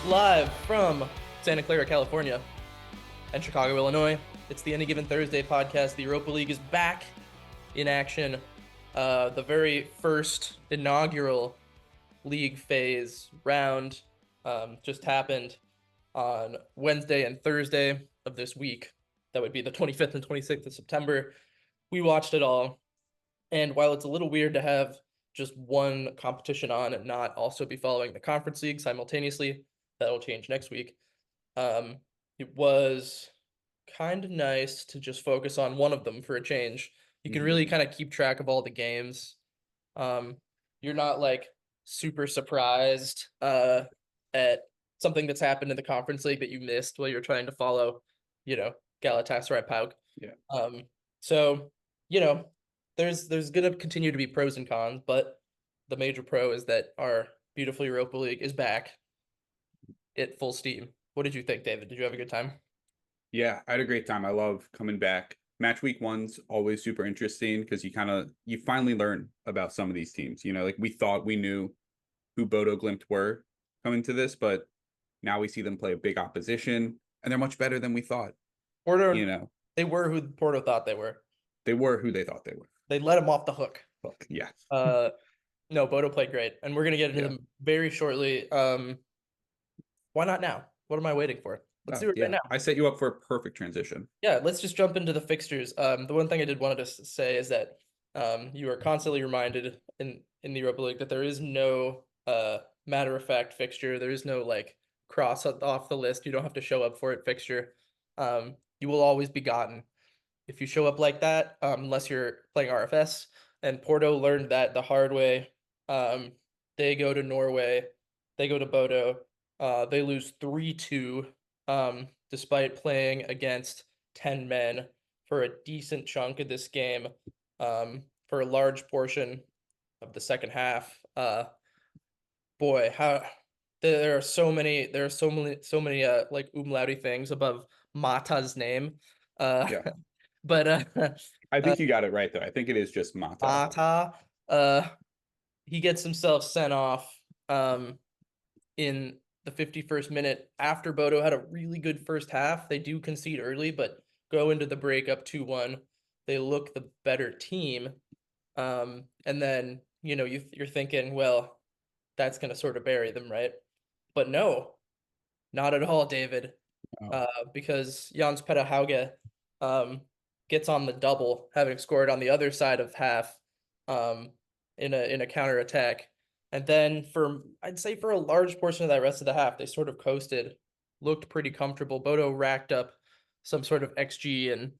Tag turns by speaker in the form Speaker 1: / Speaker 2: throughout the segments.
Speaker 1: Live from Santa Clara, California, and Chicago, Illinois. It's the Any Given Thursday podcast. The Europa League is back in action. The very first inaugural league phase round just happened on Wednesday and Thursday of this week. That would be the 25th and 26th of September. We watched it all. And while it's a little weird to have just one competition on and not also be following the conference league simultaneously, that'll change next week. It was kind of nice to just focus on one of them for a change. You can really kind of keep track of all the games. You're not like super surprised at something that's happened in the conference league that you missed while you're trying to follow, Galatasaray Pauk.
Speaker 2: Yeah.
Speaker 1: So, there's gonna continue to be pros and cons, but the major pro is that our beautiful Europa League is back at full steam. What did you think, David? Did you have a good time?
Speaker 2: Yeah, I had a great time. I love coming back. Match week one's always super interesting because you finally learn about some of these teams. Like we thought we knew who Bodo Glimt were coming to this, but now we see them play a big opposition and they're much better than we thought.
Speaker 1: Porto, they were who Porto thought they were.
Speaker 2: They were who they thought they were.
Speaker 1: They let them off the hook.
Speaker 2: Yeah.
Speaker 1: No, Bodo played great, and we're gonna get into them very shortly. Why not now? What am I waiting for? Let's do it right now.
Speaker 2: I set you up for a perfect transition.
Speaker 1: Yeah, let's just jump into the fixtures. The one thing I did wanted to say is that you are constantly reminded in the Europa League that there is no matter of fact fixture. There is no like cross off the list. You don't have to show up for it fixture. You will always be gotten if you show up like that, unless you're playing RFS. And Porto learned that the hard way. They go to Norway, they go to Bodo. They lose 3-2, despite playing against 10 men for a decent chunk of this game, for a large portion of the second half. Boy, how there are so many like umlauty things above Mata's name.
Speaker 2: Yeah.
Speaker 1: But
Speaker 2: I think you got it right though. I think it is just Mata.
Speaker 1: He gets himself sent off in the 51st minute after Bodo had a really good first half. They do concede early, but go into the break up 2-1. They look the better team. And then, you're thinking, well, that's going to sort of bury them, right? But no, not at all, David. Because Jans Petter Hauge gets on the double, having scored on the other side of half in a counter attack. And then I'd say for a large portion of that rest of the half, they sort of coasted, looked pretty comfortable. Bodo racked up some sort of XG and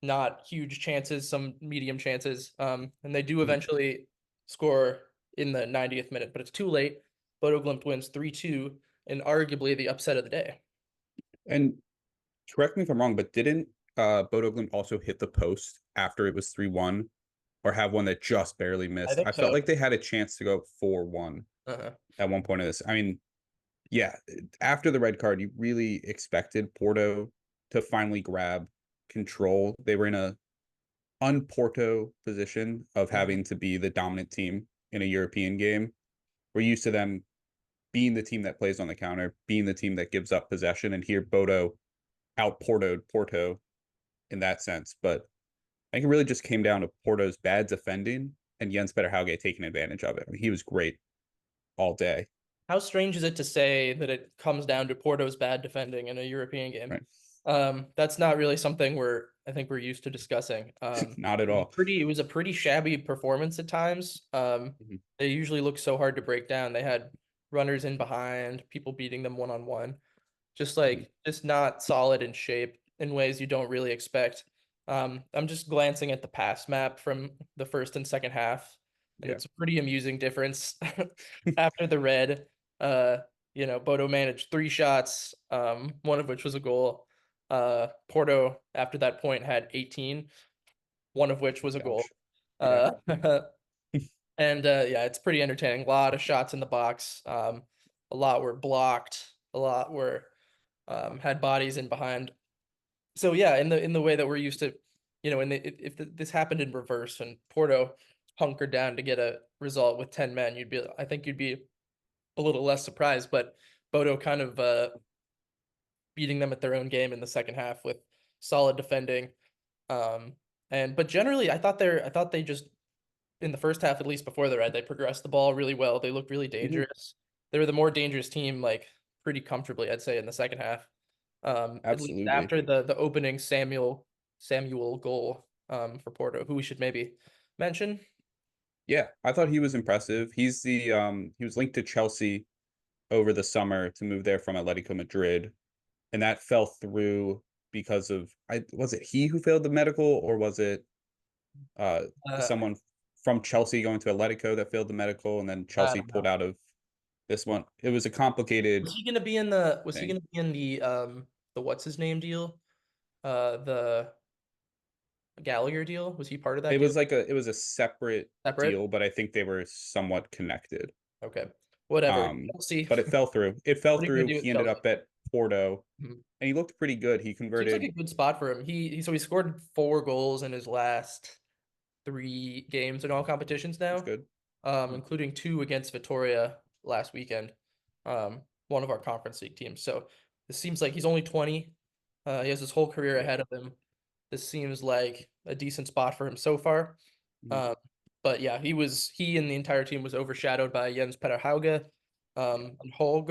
Speaker 1: not huge chances, some medium chances. And they do eventually score in the 90th minute, but it's too late. Bodo Glimt wins 3-2 and arguably the upset of the day.
Speaker 2: And correct me if I'm wrong, but didn't Bodo Glimt also hit the post after it was 3-1? Or have one that just barely missed? I felt like they had a chance to go 4-1 at one point of this. I mean, yeah, after the red card, you really expected Porto to finally grab control. They were in a un-Porto position of having to be the dominant team in a European game. We're used to them being the team that plays on the counter, being the team that gives up possession, and here Bodo out-Portoed Porto in that sense. But I think it really just came down to Porto's bad defending and Jens Petter Hauge taking advantage of it. I mean, he was great all day.
Speaker 1: How strange is it to say that it comes down to Porto's bad defending in a European game?
Speaker 2: Right.
Speaker 1: That's not really something I think we're used to discussing.
Speaker 2: Not at all.
Speaker 1: It was a pretty shabby performance at times. They usually look so hard to break down. They had runners in behind, people beating them one-on-one. Just not solid in shape in ways you don't really expect. I'm just glancing at the pass map from the first and second half, and it's a pretty amusing difference. After the red, Bodo managed 3 shots, one of which was a goal. Porto, after that point, had 18, one of which was a goal. And it's pretty entertaining. A lot of shots in the box. A lot were blocked. A lot were had bodies in behind. So yeah, in the way that we're used to, if this happened in reverse and Porto hunkered down to get a result with 10 men, I think you'd be a little less surprised. But Bodo kind of beating them at their own game in the second half with solid defending. But generally I thought they just in the first half, at least before the red, they progressed the ball really well. They looked really dangerous. They were the more dangerous team, like pretty comfortably, I'd say, in the second half. At least
Speaker 2: Absolutely.
Speaker 1: after the opening Samuel goal for Porto, who we should maybe mention.
Speaker 2: Yeah, I thought he was impressive. He's he was linked to Chelsea over the summer to move there from Atletico Madrid, and that fell through because of was it he who failed the medical, or was it uh
Speaker 1: Uh,
Speaker 2: someone from Chelsea going to Atletico that failed the medical, and then
Speaker 1: I
Speaker 2: Chelsea
Speaker 1: don't
Speaker 2: pulled
Speaker 1: know.
Speaker 2: out of this one. It was a complicated
Speaker 1: Was he
Speaker 2: thing.
Speaker 1: gonna be in the what's his name deal? The Gallagher deal? Was he part of that
Speaker 2: It
Speaker 1: deal?
Speaker 2: was it was a separate
Speaker 1: Separate?
Speaker 2: deal, but I think they were somewhat connected.
Speaker 1: Okay. Whatever.
Speaker 2: Um,
Speaker 1: Chelsea.
Speaker 2: but it fell through. It fell
Speaker 1: What are you gonna
Speaker 2: through.
Speaker 1: do
Speaker 2: He
Speaker 1: with
Speaker 2: ended
Speaker 1: Chelsea?
Speaker 2: up at Porto,
Speaker 1: Mhm.
Speaker 2: and he looked pretty good. He
Speaker 1: Seems like
Speaker 2: converted.
Speaker 1: a good spot for him. He scored 4 goals in his last 3 games in all competitions
Speaker 2: That's
Speaker 1: now,
Speaker 2: good.
Speaker 1: including 2 against Vitoria last weekend, one of our Conference League teams. So this seems like he's only 20. He has his whole career
Speaker 2: Yeah.
Speaker 1: ahead of him. This seems like a decent spot for him so far.
Speaker 2: Mhm.
Speaker 1: But yeah, he and the entire team was overshadowed by Jens Petter Hauge, and Hog,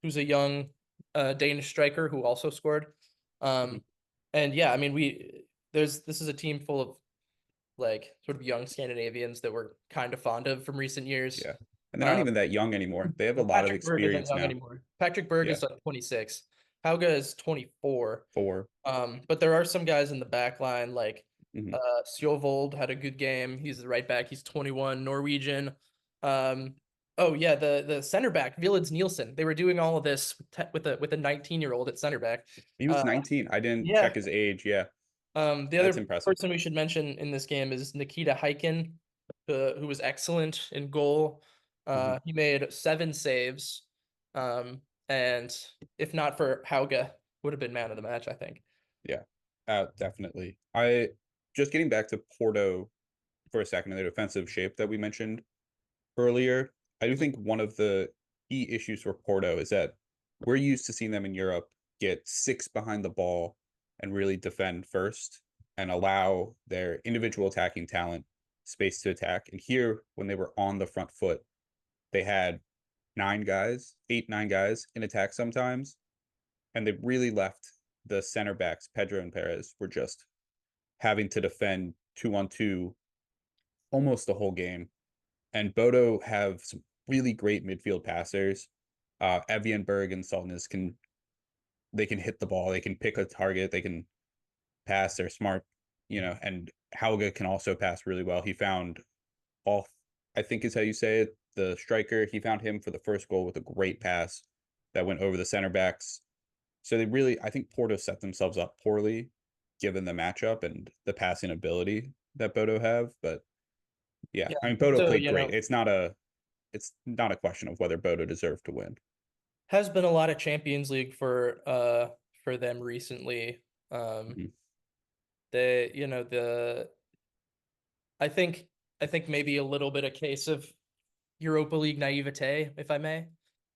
Speaker 1: who's a young Danish striker who also scored.
Speaker 2: Mhm.
Speaker 1: Um, and yeah, I mean this is a team full of like sort of young Scandinavians that we're kind of fond of from recent years.
Speaker 2: Yeah. And they're not
Speaker 1: Um,
Speaker 2: even that young anymore. They have a
Speaker 1: well,
Speaker 2: lot of
Speaker 1: Patrick Berg isn't
Speaker 2: experience
Speaker 1: young
Speaker 2: now.
Speaker 1: anymore. Patrick Berg
Speaker 2: Yeah.
Speaker 1: is like 26. Hauge is 24.
Speaker 2: 4.
Speaker 1: But there are some guys in the back line like
Speaker 2: Mhm.
Speaker 1: Sjovold had a good game. He's the right back. He's 21, Norwegian. Um, oh yeah, the center back, Village Nielsen. They were doing all of this with a 19-year-old at center back.
Speaker 2: He was
Speaker 1: Uh,
Speaker 2: 19. I didn't check
Speaker 1: yeah.
Speaker 2: his age. Yeah.
Speaker 1: The
Speaker 2: That's
Speaker 1: other
Speaker 2: impressive.
Speaker 1: person we should mention in this game is Nikita Heiken, who was excellent in goal.
Speaker 2: Mhm.
Speaker 1: He made 7 saves. And if not for Hauge, would have been man of the match, I think.
Speaker 2: Yeah. Definitely. I just getting back to Porto for a second in their defensive shape that we mentioned earlier. I do
Speaker 1: Mhm.
Speaker 2: think one of the key issues for Porto is that we're used to seeing them in Europe get 6 behind the ball and really defend first and allow their individual attacking talent space to attack. And here, when they were on the front foot, they had 9 guys, 8, 9 guys in attack sometimes. And they really left the center backs, Pedro and Perez, were just having to defend 2-on-2 almost the whole game. And Bodo have some really great midfield passers. Evianberg and Saltness can hit the ball, they can pick a target, they can pass, they're smart, and Hauge can also pass really well. He found off, I think is how you say it, the striker. He found him for the first goal with a great pass that went over the center backs. So they really, I think Porto set themselves up poorly given the matchup and the passing ability that Bodo have. But yeah,
Speaker 1: Yeah.
Speaker 2: I mean Bodo
Speaker 1: So,
Speaker 2: played great. It's not a question of whether Bodo deserved to win.
Speaker 1: has been a lot of Champions League for them recently. Um,
Speaker 2: Mhm.
Speaker 1: they, I think I think maybe a little bit a case of Europa League naivete, if I may.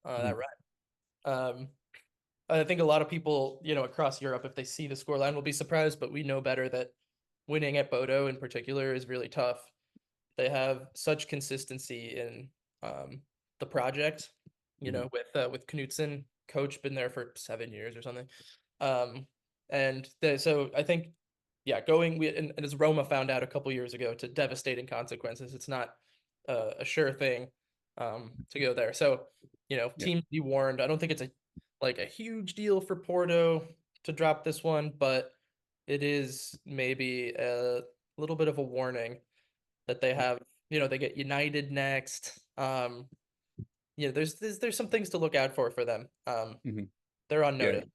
Speaker 1: That
Speaker 2: Mhm.
Speaker 1: right. I think a lot of people, across Europe, if they see the scoreline, will be surprised, but we know better that winning at Bodo in particular is really tough. They have such consistency in the project,
Speaker 2: Mhm.
Speaker 1: with Knutson, coach, been there for 7 years or something. Um, so I think, yeah, and as Roma found out a couple years ago, to devastating consequences. It's not a sure thing to go there. So,
Speaker 2: Yeah.
Speaker 1: teams be warned. I don't think it's a huge deal for Porto to drop this one, but it is maybe a little bit of a warning that they have. They get United next. There's some things to look out for them.
Speaker 2: Mhm.
Speaker 1: They're on
Speaker 2: Yeah.
Speaker 1: notice.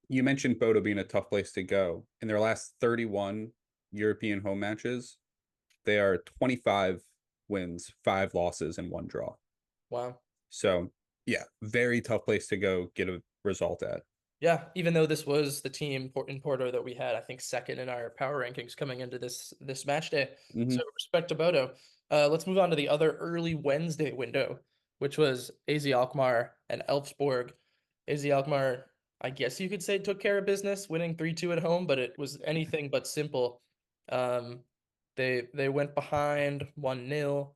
Speaker 2: You mentioned Bodo being a tough place to go. In their last 31 European home matches, they are 25 wins, 5 losses, and 1 draw.
Speaker 1: Wow.
Speaker 2: So, yeah, very tough place to go get a result at.
Speaker 1: Yeah, even though this was the team in Porto that we had, I think second in our power rankings coming into this match day. So
Speaker 2: Hmm.
Speaker 1: respect to Bodo. Let's move on to the other early Wednesday window. which was AZ Alkmaar and Elfsborg. AZ Alkmaar, I guess you could say, took care of business, winning 3-2 at home, but it was anything but simple. They went behind 1-0,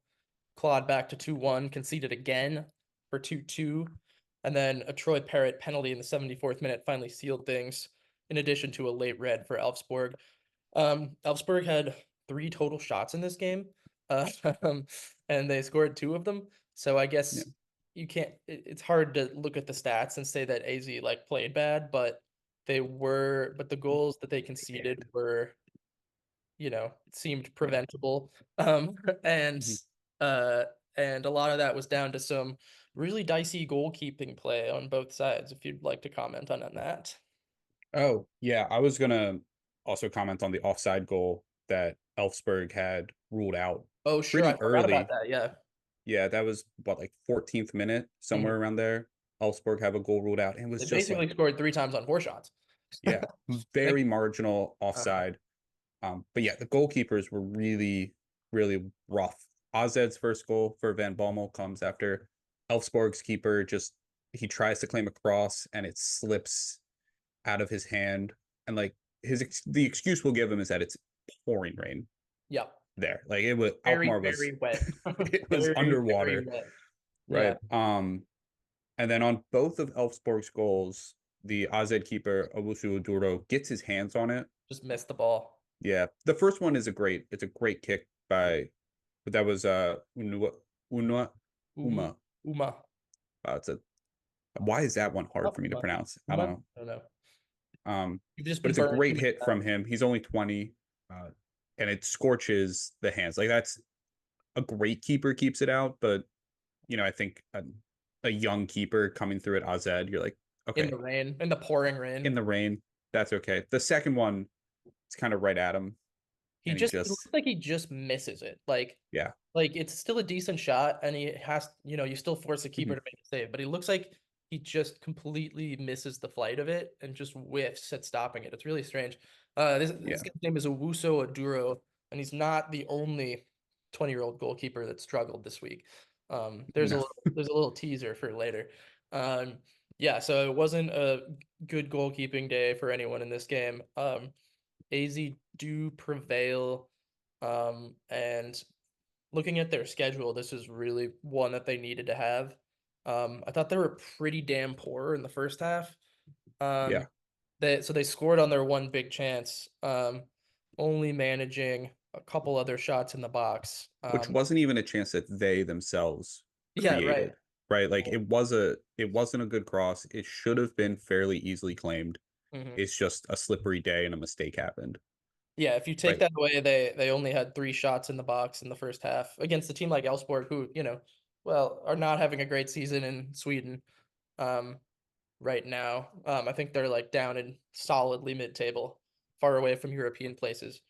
Speaker 1: clawed back to 2-1, conceded again for 2-2, and then a Troy Parrott penalty in the 74th minute finally sealed things, in addition to a late red for Elfsborg. Elfsborg had 3 total shots in this game, and they scored 2 of them. So I guess you can't. It's hard to look at the stats and say that AZ like played bad, but the goals that they conceded were, seemed preventable. And uh, and a lot of that was down to some really dicey goalkeeping play on both sides. If you'd like to comment on that.
Speaker 2: Oh, yeah. I was gonna also comment on the offside goal that Elfsborg had ruled out
Speaker 1: Oh, sure, I
Speaker 2: pretty
Speaker 1: forgot about
Speaker 2: early.
Speaker 1: that. Yeah.
Speaker 2: Yeah, that was what, like 14th minute, somewhere around there. Elfsborg have a goal ruled out, and it was
Speaker 1: They
Speaker 2: just
Speaker 1: basically
Speaker 2: like,
Speaker 1: scored 3 times on 4 shots.
Speaker 2: yeah,
Speaker 1: Like,
Speaker 2: very marginal offside. But yeah, the goalkeepers were really, really rough. Ozed's first goal for Van Bommel comes after Elfsborg's keeper he tries to claim a cross and it slips out of his hand, and like the excuse we'll give him is that it's pouring rain
Speaker 1: yeah,
Speaker 2: there. Like it was
Speaker 1: very,
Speaker 2: Alkmaar was
Speaker 1: very wet.
Speaker 2: it was
Speaker 1: Very, very
Speaker 2: underwater,
Speaker 1: wet. Yeah,
Speaker 2: right? And then on both of Elfsborg's goals, the AZ keeper Owusu Oduro gets his hands on it.
Speaker 1: just missed the ball.
Speaker 2: Yeah, the first one is it's a great kick but that was Unua Uma.
Speaker 1: Uma.
Speaker 2: It's a why is that one hard
Speaker 1: Oh,
Speaker 2: for me to
Speaker 1: Uma.
Speaker 2: pronounce? I
Speaker 1: Uma?
Speaker 2: don't know.
Speaker 1: I don't know.
Speaker 2: Um,
Speaker 1: You've just
Speaker 2: but
Speaker 1: been
Speaker 2: it's a
Speaker 1: burned too
Speaker 2: great
Speaker 1: many
Speaker 2: hit from
Speaker 1: times.
Speaker 2: him. He's only 20, and it scorches the hands. Like that's a great keeper keeps it out, but I think a young keeper coming through at AZ, you're like,
Speaker 1: In
Speaker 2: okay,
Speaker 1: the rain, in the pouring rain.
Speaker 2: in the rain, that's okay. The second one, it's kind of right at him, and
Speaker 1: It looks like he just misses it.
Speaker 2: yeah,
Speaker 1: Like it's still a decent shot, and he has, you still force the keeper
Speaker 2: mhm,
Speaker 1: to make a save, but he looks like he just completely misses the flight of it and just whiffs at stopping it. It's really strange. This
Speaker 2: yeah,
Speaker 1: guy's name is Owusu Oduro, and he's not the only 20-year-old goalkeeper that struggled this week. There's a
Speaker 2: no,
Speaker 1: little teaser for later. Um, yeah, so it wasn't a good goalkeeping day for anyone in this game. AZ do prevail, and looking at their schedule, this is really one that they needed to have. I thought they were pretty damn poor in the first half.
Speaker 2: yeah,
Speaker 1: Um, they scored on their one big chance, only managing a couple other shots in the box.
Speaker 2: which wasn't even a chance that they themselves
Speaker 1: Yeah, right.
Speaker 2: created, right? Like it wasn't a good cross. It should have been fairly easily claimed.
Speaker 1: Mhm.
Speaker 2: It's just a slippery day and a mistake happened,
Speaker 1: Yeah, if you take
Speaker 2: right?
Speaker 1: that away, they only had 3 shots in the box in the first half against a team like Elfsborg, who, well, are not having a great season in Sweden. Um, right now. I think they're like down in solidly mid-table, far away from European places.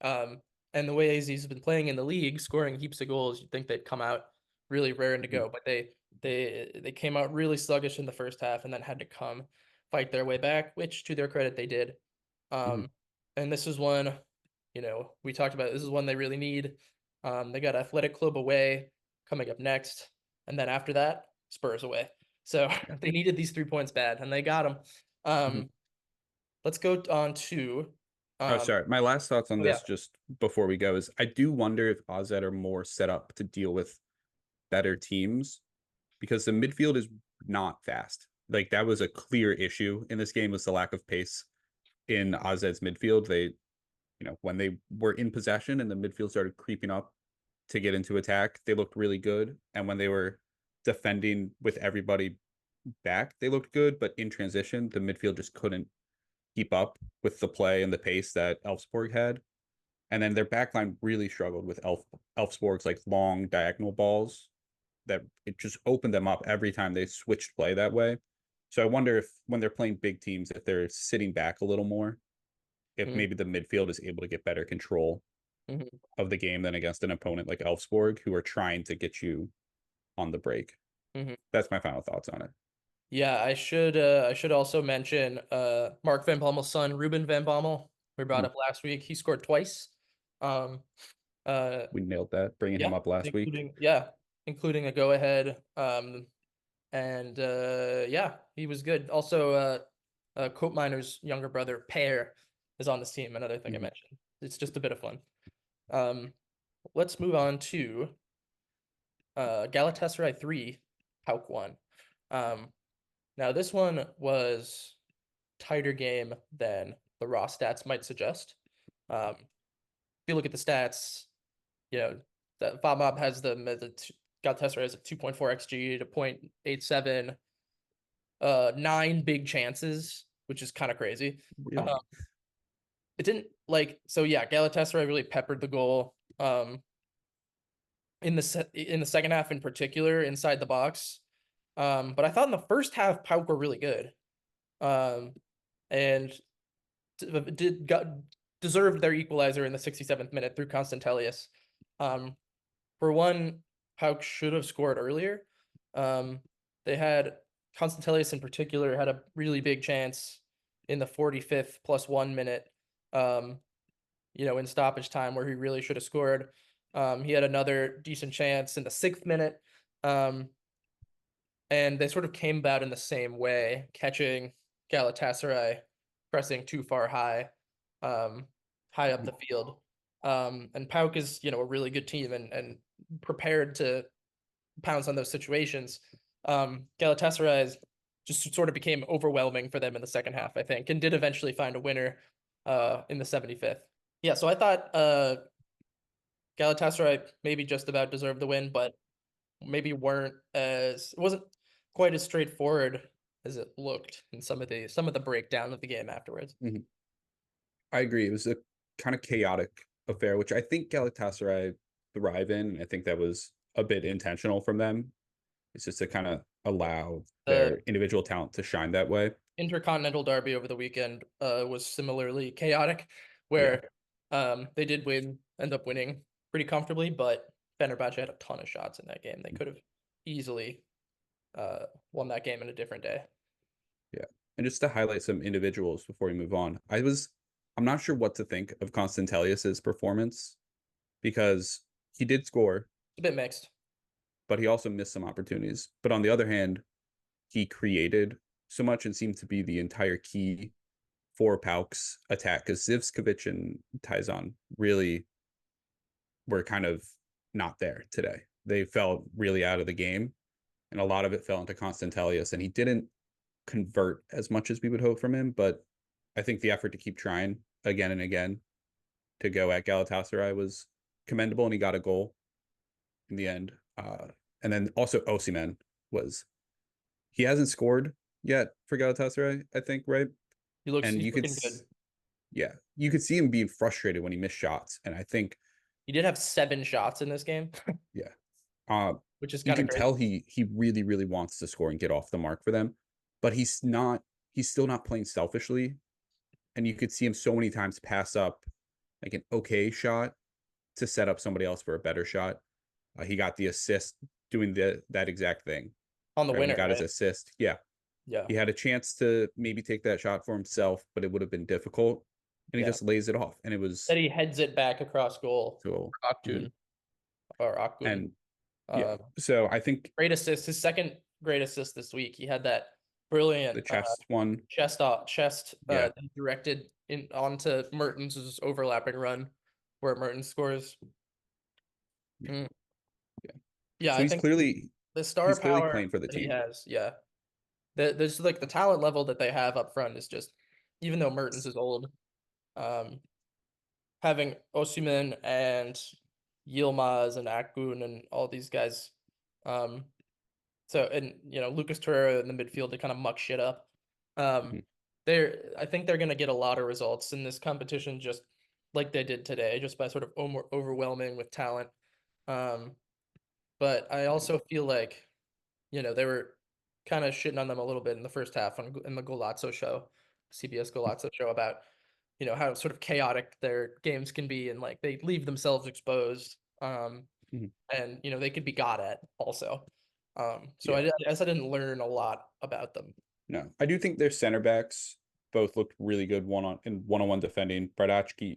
Speaker 1: And the way AZ's been playing in the league, scoring heaps of goals, you'd think they'd come out really raring to
Speaker 2: Mhm,
Speaker 1: go, but they came out really sluggish in the first half and then had to come fight their way back, which to their credit they did.
Speaker 2: mhm.
Speaker 1: Um, and this is one, we talked about, this is one they really need. They got Athletic Club away coming up next, and then after that, Spurs away. So
Speaker 2: Yeah.
Speaker 1: they needed these 3 points bad, and they got them.
Speaker 2: Mhm.
Speaker 1: Let's go on to.
Speaker 2: Oh,
Speaker 1: Um,
Speaker 2: sorry. My last thoughts on
Speaker 1: oh yeah,
Speaker 2: this, just before we go, is I do wonder if AZ are more set up to deal with better teams because the midfield is not fast. Like that was a clear issue in this game was the lack of pace in AZ's midfield. When they were in possession and the midfield started creeping up to get into attack, they looked really good. And when they were defending with everybody back, they looked good. But in transition, the midfield just couldn't keep up with the play and the pace that Elfsborg had. And then their backline really struggled with Elfsborg's like long diagonal balls that it just opened them up every time they switched play that way. So I wonder if when they're playing big teams, if they're sitting back a little more, if
Speaker 1: mhm,
Speaker 2: maybe the midfield is able to get better control
Speaker 1: mhm.
Speaker 2: of the game than against an opponent like Elfsborg, who are trying to get you on the break.
Speaker 1: Mhm.
Speaker 2: That's my final thoughts on it.
Speaker 1: Yeah, I should also mention Mark Van Bommel's son, Ruben Van Bommel. We brought
Speaker 2: Mhm.
Speaker 1: up last week. He scored twice. Um, uh,
Speaker 2: We nailed that, bringing him
Speaker 1: yeah,
Speaker 2: up last week.
Speaker 1: including yeah. including a go-ahead. And yeah, he was good. Also, Koopmeiner's younger brother, Per, is on this team. Another thing I mentioned. It's just a bit of fun. Let's move on to Galatasaray 3, PAOK 1. Now this one was tighter game than the raw stats might suggest. If you look at the stats, you know, that FODMAP has them as Galatasaray has a 2.4 xG to 0.87, 9 big chances, which is kind of crazy.
Speaker 2: Really?
Speaker 1: It didn't like so yeah, Galatasaray really peppered the goal. In the second half in particular, inside the box. But I thought in the first half, PAOK were really good. And deserved their equalizer in the 67th minute through Constantelius. For one, PAOK should have scored earlier. They had Constantelius in particular had a really big chance in the 45th +1 minute, in stoppage time where he really should have scored. He had another decent chance in the 6th minute. And they sort of came about in the same way, catching Galatasaray pressing too far high up the field. And PAOK is, a really good team and prepared to pounce on those situations. Galatasaray just sort of became overwhelming for them in the second half, I think, and did eventually find a winner in the 75th. Yeah, so I thought Galatasaray maybe just about deserved the win, but maybe it wasn't quite as straightforward as it looked in some of the breakdown of the game afterwards.
Speaker 2: I agree. It was a kind of chaotic affair, which I think Galatasaray thrive in. I think that was a bit intentional from them. It's just to kind of allow their individual talent to shine that way.
Speaker 1: Intercontinental derby over the weekend was similarly chaotic, where they did end up winning pretty comfortably, but Fenerbahce had a ton of shots in that game. They could have easily won that game in a different day.
Speaker 2: Yeah. And just to highlight some individuals before we move on, I'm not sure what to think of Constantelius's performance because he did score.
Speaker 1: It's a bit mixed.
Speaker 2: But he also missed some opportunities. But on the other hand, he created so much and seemed to be the entire key for PAOK's attack because Zivkovic and Tyson really were kind of not there today. They felt really out of the game, and a lot of it fell into Constantelius, and he didn't convert as much as we would hope from him, but I think the effort to keep trying again and again to go at Galatasaray was commendable, and he got a goal in the end. And then also Osimhen he hasn't scored yet for Galatasaray, I think, right?
Speaker 1: He's looking good.
Speaker 2: Yeah, you could see him being frustrated when he missed shots, and I think
Speaker 1: he did have 7 shots in this game.
Speaker 2: Yeah,
Speaker 1: which is
Speaker 2: you can tell he really, really wants to score and get off the mark for them, but he's still not playing selfishly, and you could see him so many times pass up like an okay shot to set up somebody else for a better shot. He got the assist doing that exact thing
Speaker 1: on the winner.
Speaker 2: He got his assist. Yeah. He had a chance to maybe take that shot for himself, but it would have been difficult, and he just lays it off. And it was
Speaker 1: that he heads it back across goal.
Speaker 2: So
Speaker 1: Aktun or Akgun.
Speaker 2: And so I think
Speaker 1: great assist. His second great assist this week. He had that brilliant
Speaker 2: the chest one,
Speaker 1: chest directed onto Mertens' overlapping run, where Mertens scores. Yeah,
Speaker 2: so I think clearly
Speaker 1: the star power
Speaker 2: playing for the team.
Speaker 1: He has, there's like the talent level that they have up front is just, even though Mertens is old, having Osimhen and Yilmaz and Akgun and all these guys, Lucas Torreira in the midfield to kind of muck shit up. I think they're gonna get a lot of results in this competition, just like they did today, just by sort of overwhelming with talent. But I also feel like, they were kind of shitting on them a little bit in the first half in the Golazzo show, CBS Golazzo show, about, how sort of chaotic their games can be, and like they leave themselves exposed. And, they could be got at also. So I guess I didn't learn a lot about them.
Speaker 2: No, I do think their center backs both looked really good one-on-one defending. Bardacci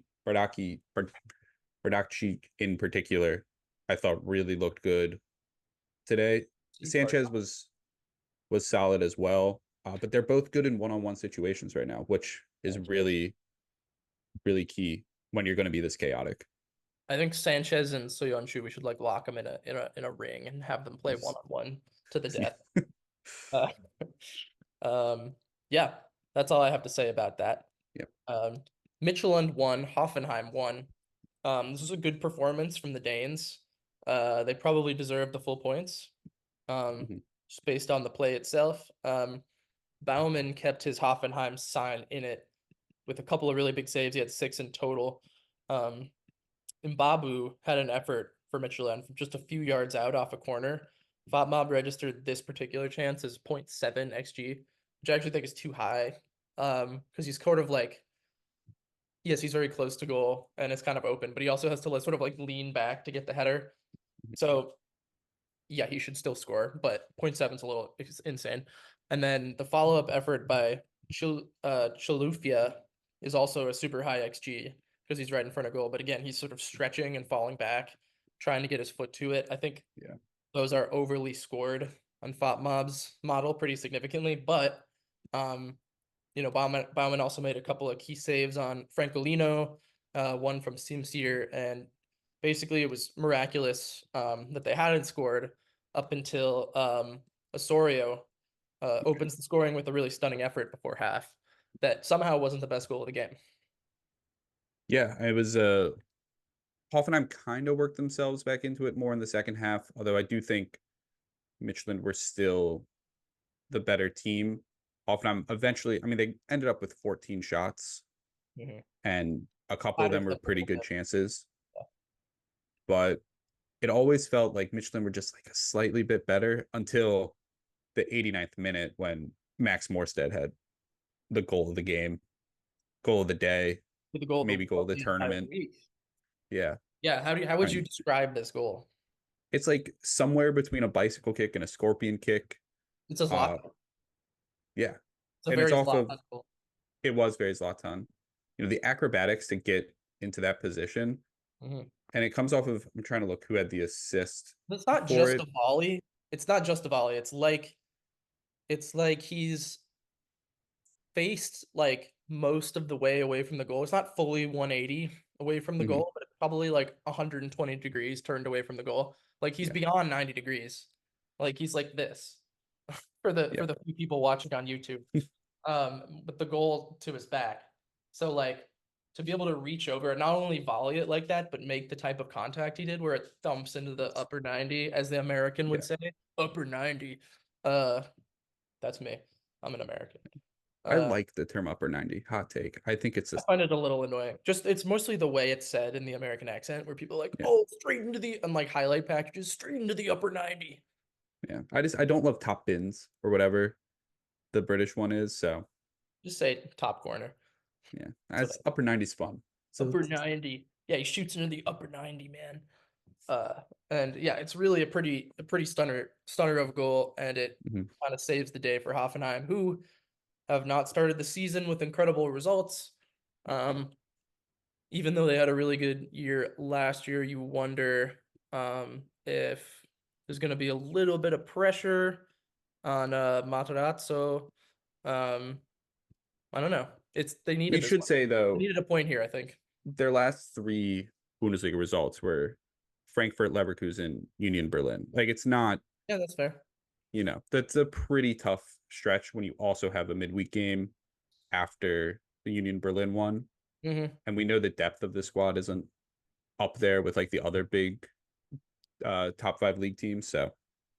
Speaker 2: in particular, I thought really looked good. today.
Speaker 1: He's
Speaker 2: Sanchez was solid as well. But they're both good in one-on-one situations right now, which is really, really key when you're going to be this chaotic.
Speaker 1: I think Sanchez and Soyuncu, we should like lock them in a ring and have them play one-on-one to the death. uh, yeah, that's all I have to say about that.
Speaker 2: Yep.
Speaker 1: Midtjylland won, Hoffenheim won. This was a good performance from the Danes. They probably deserve the full points. Just based on the play itself. Baumann kept his Hoffenheim sign in it with a couple of really big saves. He had 6 in total. Mbabu had an effort for Midtjylland from just a few yards out off a corner. Fatmob registered this particular chance as 0.7 xg, which I actually think is too high. Because he's sort of like, yes, he's very close to goal and it's kind of open, but he also has to like, sort of like lean back to get the header. So yeah, he should still score, but 0.7 is a little insane. And then the follow-up effort by Chalufia is also a super high XG because he's right in front of goal. But again, he's sort of stretching and falling back, trying to get his foot to it. I think those are overly scored on FOTMob's model pretty significantly. But Baumann also made a couple of key saves on Francolino, one from Simsier, and basically it was miraculous that they hadn't scored up until Osorio opens the scoring with a really stunning effort before half that somehow wasn't the best goal of the game.
Speaker 2: Yeah, it was Hoffenheim kind of worked themselves back into it more in the second half, although I do think Midtjylland were still the better team. Hoffenheim eventually, I mean, they ended up with 14 shots, and a couple of them were pretty good chances. But it always felt like Midtjylland were just like a slightly bit better until the 89th minute when Max Morstead had the goal of the game, goal of the day, maybe goal of the tournament. Yeah.
Speaker 1: Yeah. How would you describe this goal?
Speaker 2: It's like somewhere between a bicycle kick and a scorpion kick.
Speaker 1: It's a Zlatan.
Speaker 2: Yeah.
Speaker 1: It's a very Zlatan goal.
Speaker 2: It was very Zlatan. The acrobatics to get into that position. And it comes off of, I'm trying to look who had the assist.
Speaker 1: It's not just a volley. It's not just a volley. It's like he's faced like most of the way away from the goal. It's not fully 180 away from the goal, but it's probably like 120 degrees turned away from the goal. Like he's beyond 90 degrees. Like he's like this for the few people watching on YouTube. With the goal to his back. So like to be able to reach over and not only volley it like that, but make the type of contact he did where it thumps into the upper 90, as the American would say. Upper 90. That's me. I'm an American.
Speaker 2: I like the term upper 90. Hot take. I think I
Speaker 1: find it a little annoying. Just it's mostly the way it's said in the American accent where people are like, oh, straight into the like highlight packages, straight into the upper 90.
Speaker 2: Yeah. I don't love top bins or whatever the British one is. So
Speaker 1: just say top corner.
Speaker 2: Yeah. That's upper 90's fun.
Speaker 1: So upper 90. Yeah, he shoots into the upper 90, man. And yeah, it's really a pretty stunner of a goal, and it kind of saves the day for Hoffenheim, who have not started the season with incredible results. Even though they had a really good year last year, you wonder if there's going to be a little bit of pressure on Matarazzo. I don't know. They needed.
Speaker 2: We should say though,
Speaker 1: they needed a point here. I think
Speaker 2: their last 3 Bundesliga results were Frankfurt, Leverkusen, Union Berlin. Like it's not.
Speaker 1: Yeah, that's fair.
Speaker 2: That's a pretty tough stretch when you also have a midweek game after the Union Berlin one. And we know the depth of the squad isn't up there with like the other big top 5 league teams. So
Speaker 1: I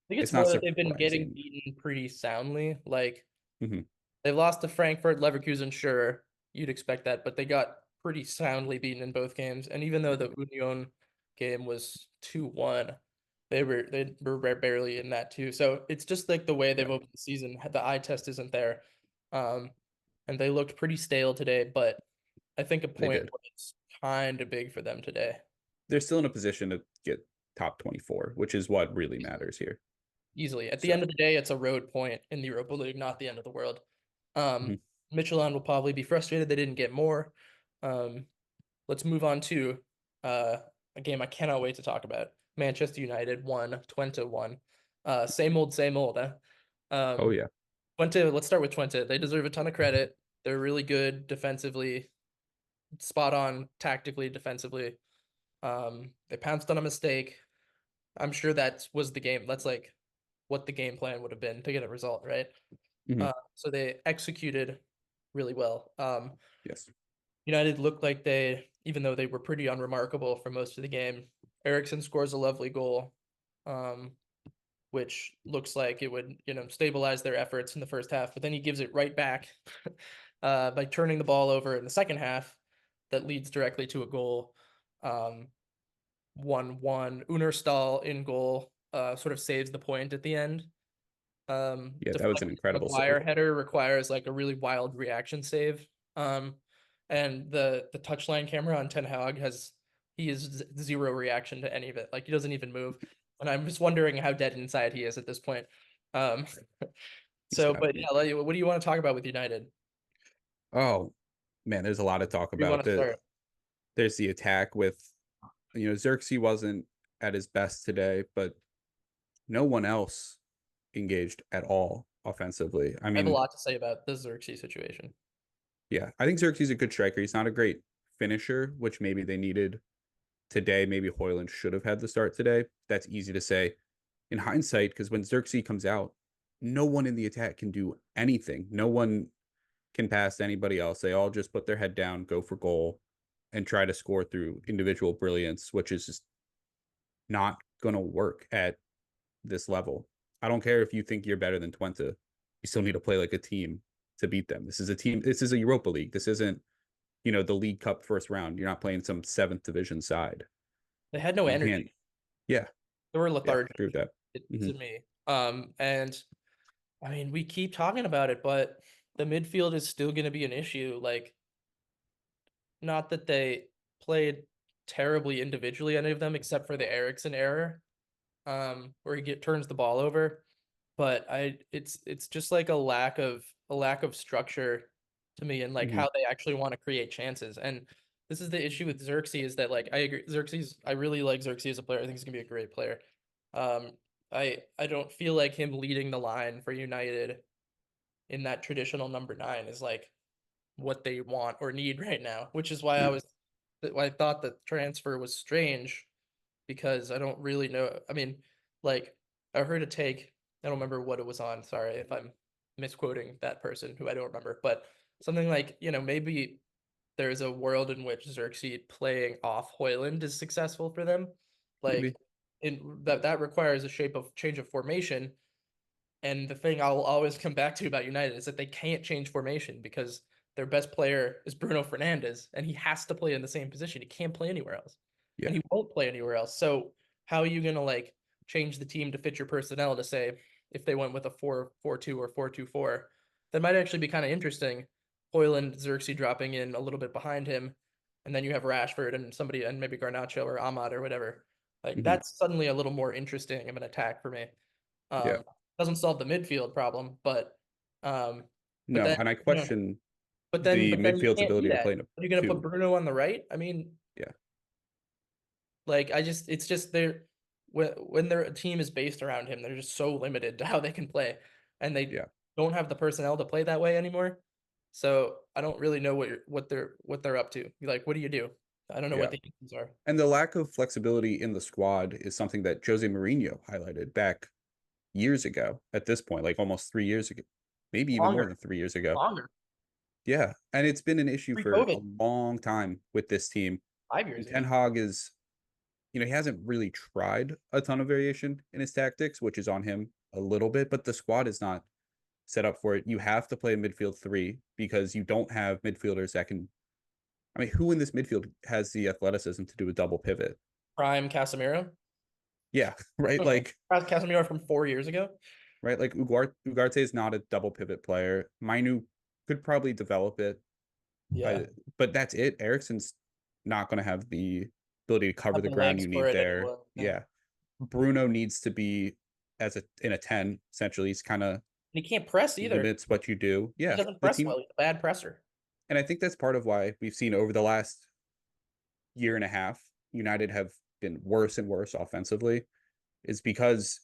Speaker 1: think it's more that they've been getting beaten pretty soundly. Like they've lost to Frankfurt, Leverkusen, sure, you'd expect that, but they got pretty soundly beaten in both games. And even though the Union game was 2-1, they were barely in that too. So it's just like the way they've opened the season. The eye test isn't there. And they looked pretty stale today, but I think a point was kind of big for them today.
Speaker 2: They're still in a position to get top 24, which is what really matters here.
Speaker 1: Easily. At the end of the day, it's a road point in the Europa League, not the end of the world. Midtjylland will probably be frustrated they didn't get more. Let's move on to a game I cannot wait to talk about. Manchester United won, Twente won. Same old, same old. Huh?
Speaker 2: Oh yeah.
Speaker 1: Twente, let's start with Twente. They deserve a ton of credit. They're really good defensively, spot on tactically, defensively. They pounced on a mistake. I'm sure that was the game. That's like what the game plan would have been to get a result, right?
Speaker 2: Mhm.
Speaker 1: So they executed really well.
Speaker 2: Yes.
Speaker 1: United looked like they, even though they were pretty unremarkable for most of the game, Eriksson scores a lovely goal, which looks like it would, stabilize their efforts in the first half. But then he gives it right back by turning the ball over in the second half. That leads directly to a goal. 1-1. Unerstal in goal sort of saves the point at the end.
Speaker 2: Yeah, that was an
Speaker 1: Deflected
Speaker 2: incredible
Speaker 1: Maguire
Speaker 2: save.
Speaker 1: header requires like a really wild reaction save. And the touchline camera on Ten Hag he has zero reaction to any of it. Like he doesn't even move. And I'm just wondering how dead inside he is at this point. Um,
Speaker 2: He's
Speaker 1: so,
Speaker 2: got to
Speaker 1: but
Speaker 2: be.
Speaker 1: yeah, like, what do you want to talk about with United?
Speaker 2: Oh man, there's a lot to talk
Speaker 1: Where do you want
Speaker 2: about.
Speaker 1: to start?
Speaker 2: There's the attack with, Xerxes wasn't at his best today, but no one else engaged at all offensively. I
Speaker 1: I have a
Speaker 2: mean,
Speaker 1: lot to say about the Xerxes situation.
Speaker 2: yeah, I think Xerxes is a good striker. He's not a great finisher, which maybe they needed today. Maybe Hoyland should have had the start today. That's easy to say in hindsight, because when Xerxes comes out, no one in the attack can do anything. No one can pass anybody else. They all just put their head down, go for goal, and try to score through individual brilliance, which is just not going to work at this level. I don't care if you think you're better than Twente. You still need to play like a team to beat them. This is a team. This is a Europa League. This isn't, the League Cup first round. You're not playing some seventh division side.
Speaker 1: They had no
Speaker 2: You can't.
Speaker 1: energy.
Speaker 2: Yeah.
Speaker 1: They were
Speaker 2: Yeah. I
Speaker 1: lethargic
Speaker 2: agree with that.
Speaker 1: to me. And I mean, we keep talking about it, but the midfield is still going to be an issue. Like, not that they played terribly individually, any of them, except for the Eriksson error, where he turns the ball over. But it's just like a lack of structure to me, and like
Speaker 2: Mm-hmm.
Speaker 1: how they actually want to create chances. And this is the issue with Xerxes, is that like I agree, Xerxes, I really like Xerxes as a player. I think he's gonna be a great player. Um, I don't feel like him leading the line for United in that traditional number nine is like what they want or need right now, which is why
Speaker 2: Yeah.
Speaker 1: why I thought the transfer was strange, because I don't really know. I mean, like I heard a take, I don't remember what it was on. Sorry if I'm misquoting that person who I don't remember, but something like, maybe there's a world in which Xerxes playing off Hoyland is successful for them. Like
Speaker 2: Maybe.
Speaker 1: in that requires a change of formation. And the thing I'll always come back to about United is that they can't change formation because their best player is Bruno Fernandes, and he has to play in the same position. He can't play anywhere else,
Speaker 2: Yeah.
Speaker 1: and he won't play anywhere else. So how are you gonna like change the team to fit your personnel to say if they went with a 4-4-2 or 4-2-4? That might actually be kind of interesting. Hoyland, Xerxes dropping in a little bit behind him, and then you have Rashford and somebody and maybe Garnacho or Ahmad or whatever. Like
Speaker 2: Mm-hmm.
Speaker 1: that's suddenly a little more interesting of an attack for me.
Speaker 2: Yeah.
Speaker 1: Um, doesn't solve the midfield problem, um, but
Speaker 2: No,
Speaker 1: then
Speaker 2: and I
Speaker 1: you know,
Speaker 2: question
Speaker 1: but then
Speaker 2: the
Speaker 1: but then you
Speaker 2: midfield's
Speaker 1: can't do
Speaker 2: ability to
Speaker 1: that.
Speaker 2: play in a
Speaker 1: Are you gonna put
Speaker 2: two.
Speaker 1: Bruno on the right? I mean,
Speaker 2: Yeah.
Speaker 1: like it's just they're when their team is based around him, they're just so limited to how they can play, and they
Speaker 2: Yeah.
Speaker 1: don't have the personnel to play that way anymore. So I don't really know what they're up to. Like, what do you do? I don't know what
Speaker 2: Yeah.
Speaker 1: the answers are.
Speaker 2: And the lack of flexibility in the squad is something that Jose Mourinho highlighted back years ago at this point, like almost 3 years ago, maybe even more
Speaker 1: Longer,
Speaker 2: than 3 years ago.
Speaker 1: longer,
Speaker 2: Yeah. And it's been an issue for a
Speaker 1: pre-COVID,
Speaker 2: long time with this team.
Speaker 1: 5 years
Speaker 2: And
Speaker 1: ago.
Speaker 2: Ten Hag is, he hasn't really tried a ton of variation in his tactics, which is on him a little bit, but the squad is not set up for it. You have to play a midfield three because you don't have midfielders that can. I mean, who in this midfield has the athleticism to do a double pivot?
Speaker 1: Prime Casemiro.
Speaker 2: Yeah, right. Like,
Speaker 1: Casemiro from 4 years ago.
Speaker 2: right. Like Ugarte is not a double pivot player. Mainu could probably develop it,
Speaker 1: Yeah,
Speaker 2: but that's it. Ericsson's not going to have the ability to cover
Speaker 1: have
Speaker 2: the
Speaker 1: the
Speaker 2: ground
Speaker 1: legs
Speaker 2: you
Speaker 1: for
Speaker 2: need
Speaker 1: it
Speaker 2: there.
Speaker 1: anymore. Yeah.
Speaker 2: Yeah, Bruno needs to be in a 10. Essentially, he's kind of
Speaker 1: He can't press either.
Speaker 2: limits what you do.
Speaker 1: He
Speaker 2: Yeah,
Speaker 1: doesn't
Speaker 2: the
Speaker 1: press
Speaker 2: team,
Speaker 1: well. He's a bad presser.
Speaker 2: and I think that's part of why we've seen over the last year and a half, United have been worse and worse offensively, is because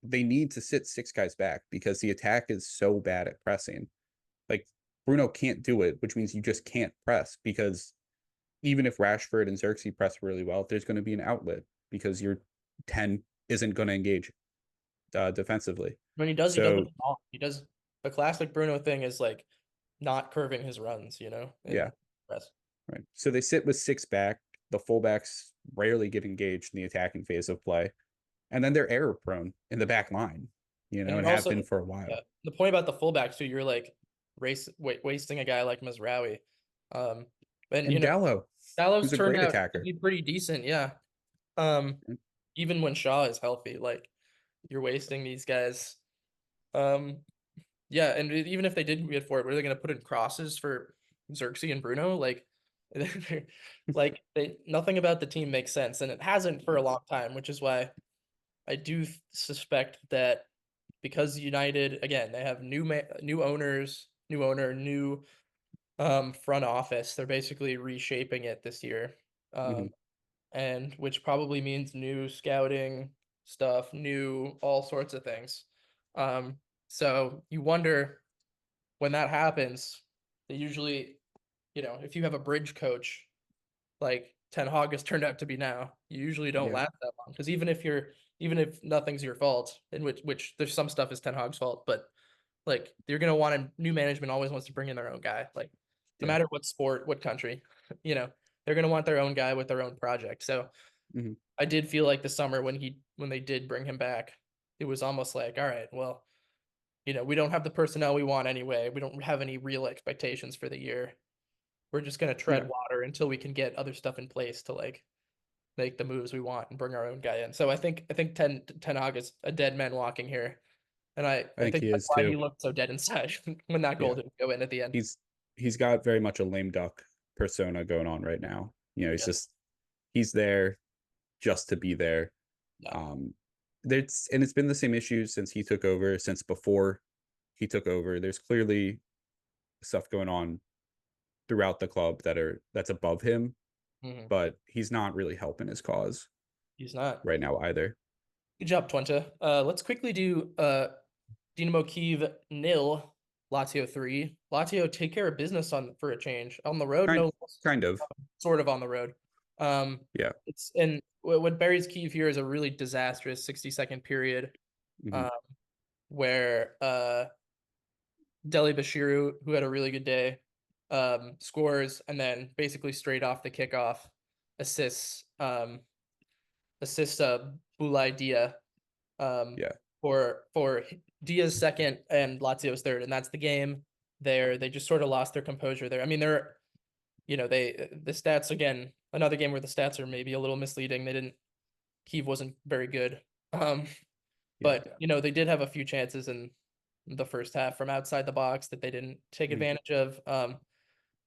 Speaker 2: they need to sit 6 guys back because the attack is so bad at pressing. Like Bruno can't do it, which means you just can't press because even if Rashford and Xerxes press really well, there's going to be an outlet because your 10 isn't going to engage defensively.
Speaker 1: When he does
Speaker 2: So
Speaker 1: it all. He does the classic Bruno thing is like not curving his runs,
Speaker 2: yeah,
Speaker 1: press.
Speaker 2: right. So they sit with 6 back. The fullbacks rarely get engaged in the attacking phase of play, and then they're error prone in the back line, and have been for a while.
Speaker 1: The point about the fullbacks too, you're like wasting a guy like Mazraoui. And Dallow's
Speaker 2: who's a
Speaker 1: turned
Speaker 2: great
Speaker 1: out
Speaker 2: attacker.
Speaker 1: to be pretty decent, yeah. Even when Shaw is healthy, like you're wasting these guys. Yeah, and even if they did get for it, were they going to put in crosses for Xerxes and Bruno? Like, nothing about the team makes sense, and it hasn't for a long time, which is why I do suspect that because United, again, they have new owners, new owner, new front office. They're basically reshaping it this year, and which probably means new scouting stuff, new all sorts of things. So you wonder when that happens, they usually, if you have a bridge coach like Ten Hag has turned out to be now, you usually don't last that long because even if nothing's your fault, in which there's some stuff is Ten Hag's fault, but like you're gonna want new management always wants to bring in their own guy, like no matter what sport, what country, they're gonna want their own guy with their own project. So I did feel like the summer when they did bring him back, it was almost like, all right, well, we don't have the personnel we want anyway. We don't have any real expectations for the year. We're just gonna tread water until we can get other stuff in place to like make the moves we want and bring our own guy in. So I think Ten Hag is a dead man walking here, and I think
Speaker 2: he
Speaker 1: that's
Speaker 2: is
Speaker 1: why
Speaker 2: too.
Speaker 1: he looked so dead inside when that goal didn't go in at the end.
Speaker 2: He's got very much a lame duck persona going on right now. He's there just to be there.
Speaker 1: Yeah.
Speaker 2: It's been the same issue since he took over, since before he took over. There's clearly stuff going on throughout the club that's above him, but he's not really helping his cause.
Speaker 1: He's not
Speaker 2: right now either.
Speaker 1: Good job, Twente. Let's quickly do Dynamo Kyiv 0, Lazio 3. Lazio take care of business for a change on the road.
Speaker 2: Kind of,
Speaker 1: sort of on the road. It's and what buries Kyiv here is a really disastrous 60-second period, where Deli Bashiru, who had a really good day, scores and then basically straight off the kickoff assists Bulai Dia for Dia's second and Lazio's third, and that's the game. They just sort of lost their composure there. I mean, the stats, again, another game where the stats are maybe a little misleading. Kyiv wasn't very good. But they did have a few chances in the first half from outside the box that they didn't take advantage of.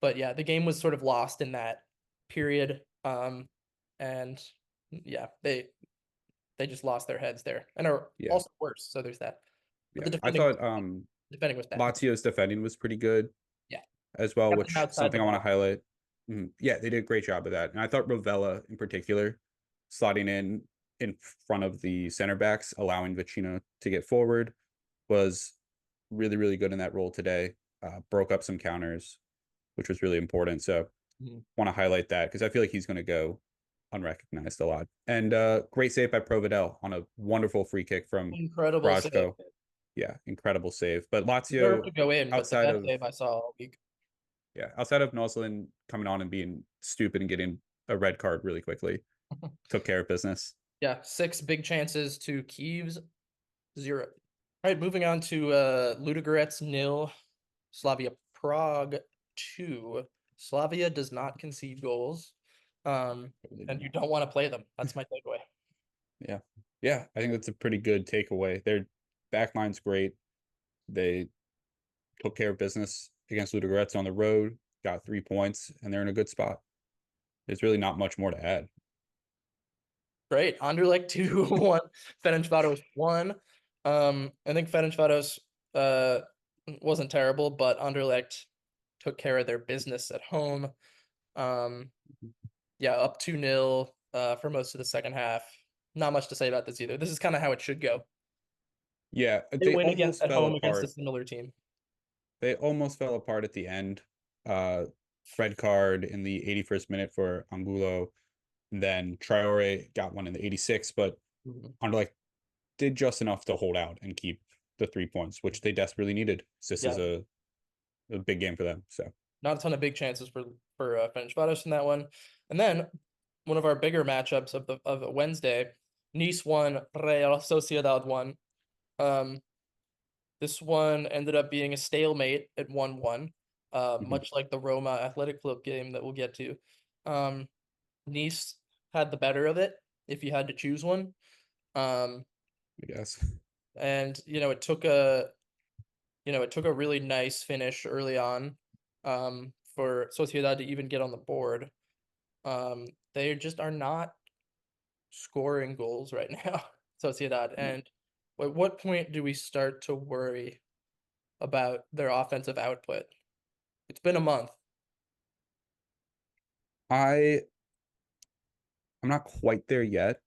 Speaker 1: But yeah, the game was sort of lost in that period. And yeah, they just lost their heads there and are also worse. So there's that. But
Speaker 2: I thought
Speaker 1: defending was bad.
Speaker 2: Lazio's defending was pretty good.
Speaker 1: Yeah.
Speaker 2: As well, which something I want to highlight. Yeah, they did a great job of that. And I thought Rovella in particular, slotting in front of the center backs, allowing Vecino to get forward, was really, really good in that role today. Broke up some counters, which was really important. So want to highlight that because I feel like he's going to go unrecognized a lot. And great save by Providel on a wonderful free kick from Rajko. Yeah, incredible save. But Lazio
Speaker 1: to go in, outside of save I saw all week.
Speaker 2: Yeah, outside of Noslin coming on and being stupid and getting a red card really quickly, took care of business.
Speaker 1: Yeah, 6 big chances to Kyiv's 0. All right, moving on to Ludogorets 0, Slavia Prague 2. Slavia does not concede goals, and you don't want to play them. That's my takeaway.
Speaker 2: Yeah, I think that's a pretty good takeaway. Their backline's great. They took care of business against Ludogorets on the road, got 3 points, and they're in a good spot. There's really not much more to add.
Speaker 1: Great. Anderlecht 2-1. Ferencváros 1. I think Ferencváros wasn't terrible, but Anderlecht took care of their business at home. Up 2-0 for most of the second half. Not much to say about this either. This is kind of how it should go.
Speaker 2: Yeah,
Speaker 1: They
Speaker 2: they
Speaker 1: win against
Speaker 2: almost
Speaker 1: at
Speaker 2: fell
Speaker 1: home against a
Speaker 2: apart.
Speaker 1: similar team.
Speaker 2: They almost fell apart at the end. Uh, red card in the 81st minute for Angulo. Then Traore got one in the 86th, but
Speaker 1: Mhm.
Speaker 2: Anderlecht did just enough to hold out and keep the 3 points, which they desperately needed. This is
Speaker 1: Yeah,
Speaker 2: a big game for them. So
Speaker 1: not a ton of big chances for Fenerbahce in that one. And then one of our bigger matchups of a Wednesday, Nice won, Real Sociedad won. Um, this one ended up being a stalemate at 1-1,
Speaker 2: mhm,
Speaker 1: much like the Roma Athletic Club game that we'll get to. Um, Nice had the better of it if you had to choose one. Um,
Speaker 2: I guess.
Speaker 1: and it took a really nice finish early on, for Sociedad to even get on the board. They just are not scoring goals right now, Sociedad.
Speaker 2: No.
Speaker 1: And at what point do we start to worry about their offensive output? It's been a month.
Speaker 2: I I'm not quite there yet,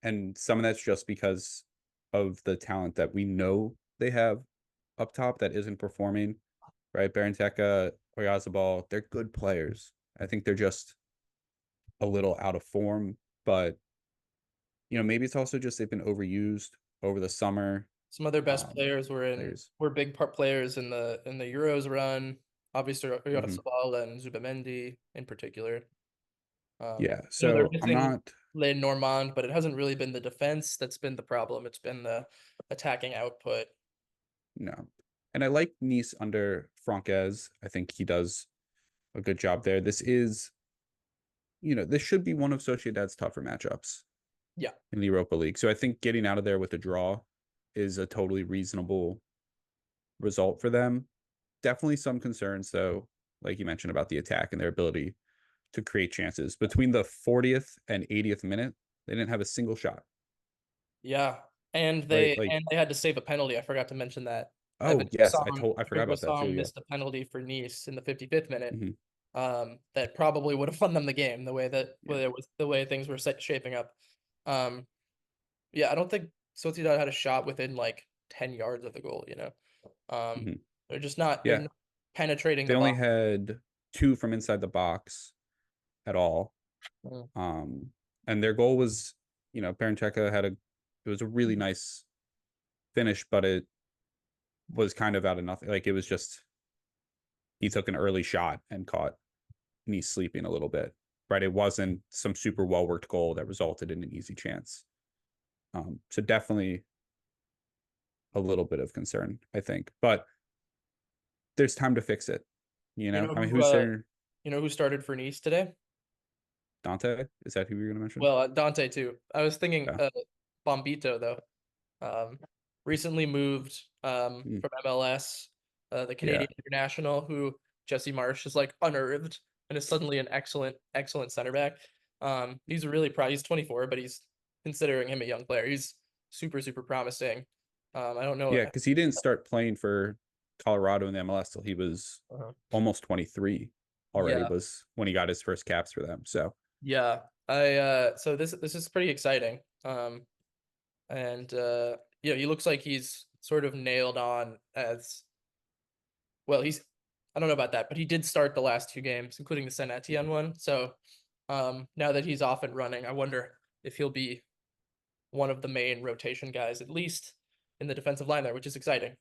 Speaker 2: and some of that's just because of the talent that we know they have up top that isn't performing. Right, Barenteka, Oyarzabal, they're good players. I think they're just a little out of form, but maybe it's also just they've been overused over the summer.
Speaker 1: Some other best
Speaker 2: Um,
Speaker 1: players
Speaker 2: players.
Speaker 1: were big part players in the Euros run. Obviously,
Speaker 2: Hmm.
Speaker 1: Oyarzabal and Zubamendi in particular.
Speaker 2: Yeah,
Speaker 1: They're
Speaker 2: so I'm
Speaker 1: missing
Speaker 2: not.
Speaker 1: Le Normand, but it hasn't really been the defense that's been the problem. It's been the attacking output.
Speaker 2: No, and I like Nice under Franquez. I think he does a good job there. This should be one of Sociedad's tougher matchups
Speaker 1: Yeah.
Speaker 2: in the Europa League. So I think getting out of there with a draw is a totally reasonable result for them. Definitely some concerns, though, like you mentioned about the attack and their ability to create chances. Between the 40th and 80th minute, they didn't have a single shot.
Speaker 1: Yeah. And
Speaker 2: Right?
Speaker 1: they
Speaker 2: Like,
Speaker 1: and they had to save a penalty. I forgot to mention that.
Speaker 2: oh yes, I forgot
Speaker 1: Evan
Speaker 2: about that too.
Speaker 1: Guessam
Speaker 2: Yeah.
Speaker 1: missed a penalty for Nice in the 55th minute.
Speaker 2: Hmm.
Speaker 1: That probably would have won them the game
Speaker 2: Yeah.
Speaker 1: the way things were shaping up. Um, yeah, I don't think Sociedad had a shot within like 10 yards of the goal, you know. Um,
Speaker 2: Hmm.
Speaker 1: they're
Speaker 2: Yeah.
Speaker 1: not penetrating
Speaker 2: They
Speaker 1: the
Speaker 2: only
Speaker 1: box.
Speaker 2: had two from inside the box at all.
Speaker 1: Mm.
Speaker 2: Um, and their goal was, Parencheka it was a really nice finish, but it was kind of out of nothing. Like it was just he took an early shot and caught Nice sleeping a little bit. Right. It wasn't some super well worked goal that resulted in an easy chance. So definitely a little bit of concern, I think. But there's time to fix it.
Speaker 1: You know
Speaker 2: I mean,
Speaker 1: who
Speaker 2: who's there?
Speaker 1: started for Nice today?
Speaker 2: Dante? Is that who you're gonna mention?
Speaker 1: Well, Dante too. I was thinking
Speaker 2: Yeah.
Speaker 1: Bombito though. Um, recently moved
Speaker 2: Mm,
Speaker 1: from MLS, the
Speaker 2: yeah.
Speaker 1: Canadian international who Jesse Marsh is like unnerved and is suddenly an excellent center back. He's really he's 24, but he's considering him a young player. He's super promising. I don't know.
Speaker 2: Yeah, because he didn't start playing for Colorado in the MLS till he was
Speaker 1: Uh,
Speaker 2: almost 23 already
Speaker 1: yeah,
Speaker 2: was when he got his first caps for them. So
Speaker 1: yeah. So this is pretty exciting. And yeah, he looks like he's sort of nailed on as well. I don't know about that, but he did start the last two games, including the Saint Etienne one. So now that he's off and running, I wonder if he'll be one of the main rotation guys, at least in the defensive line there, which is exciting.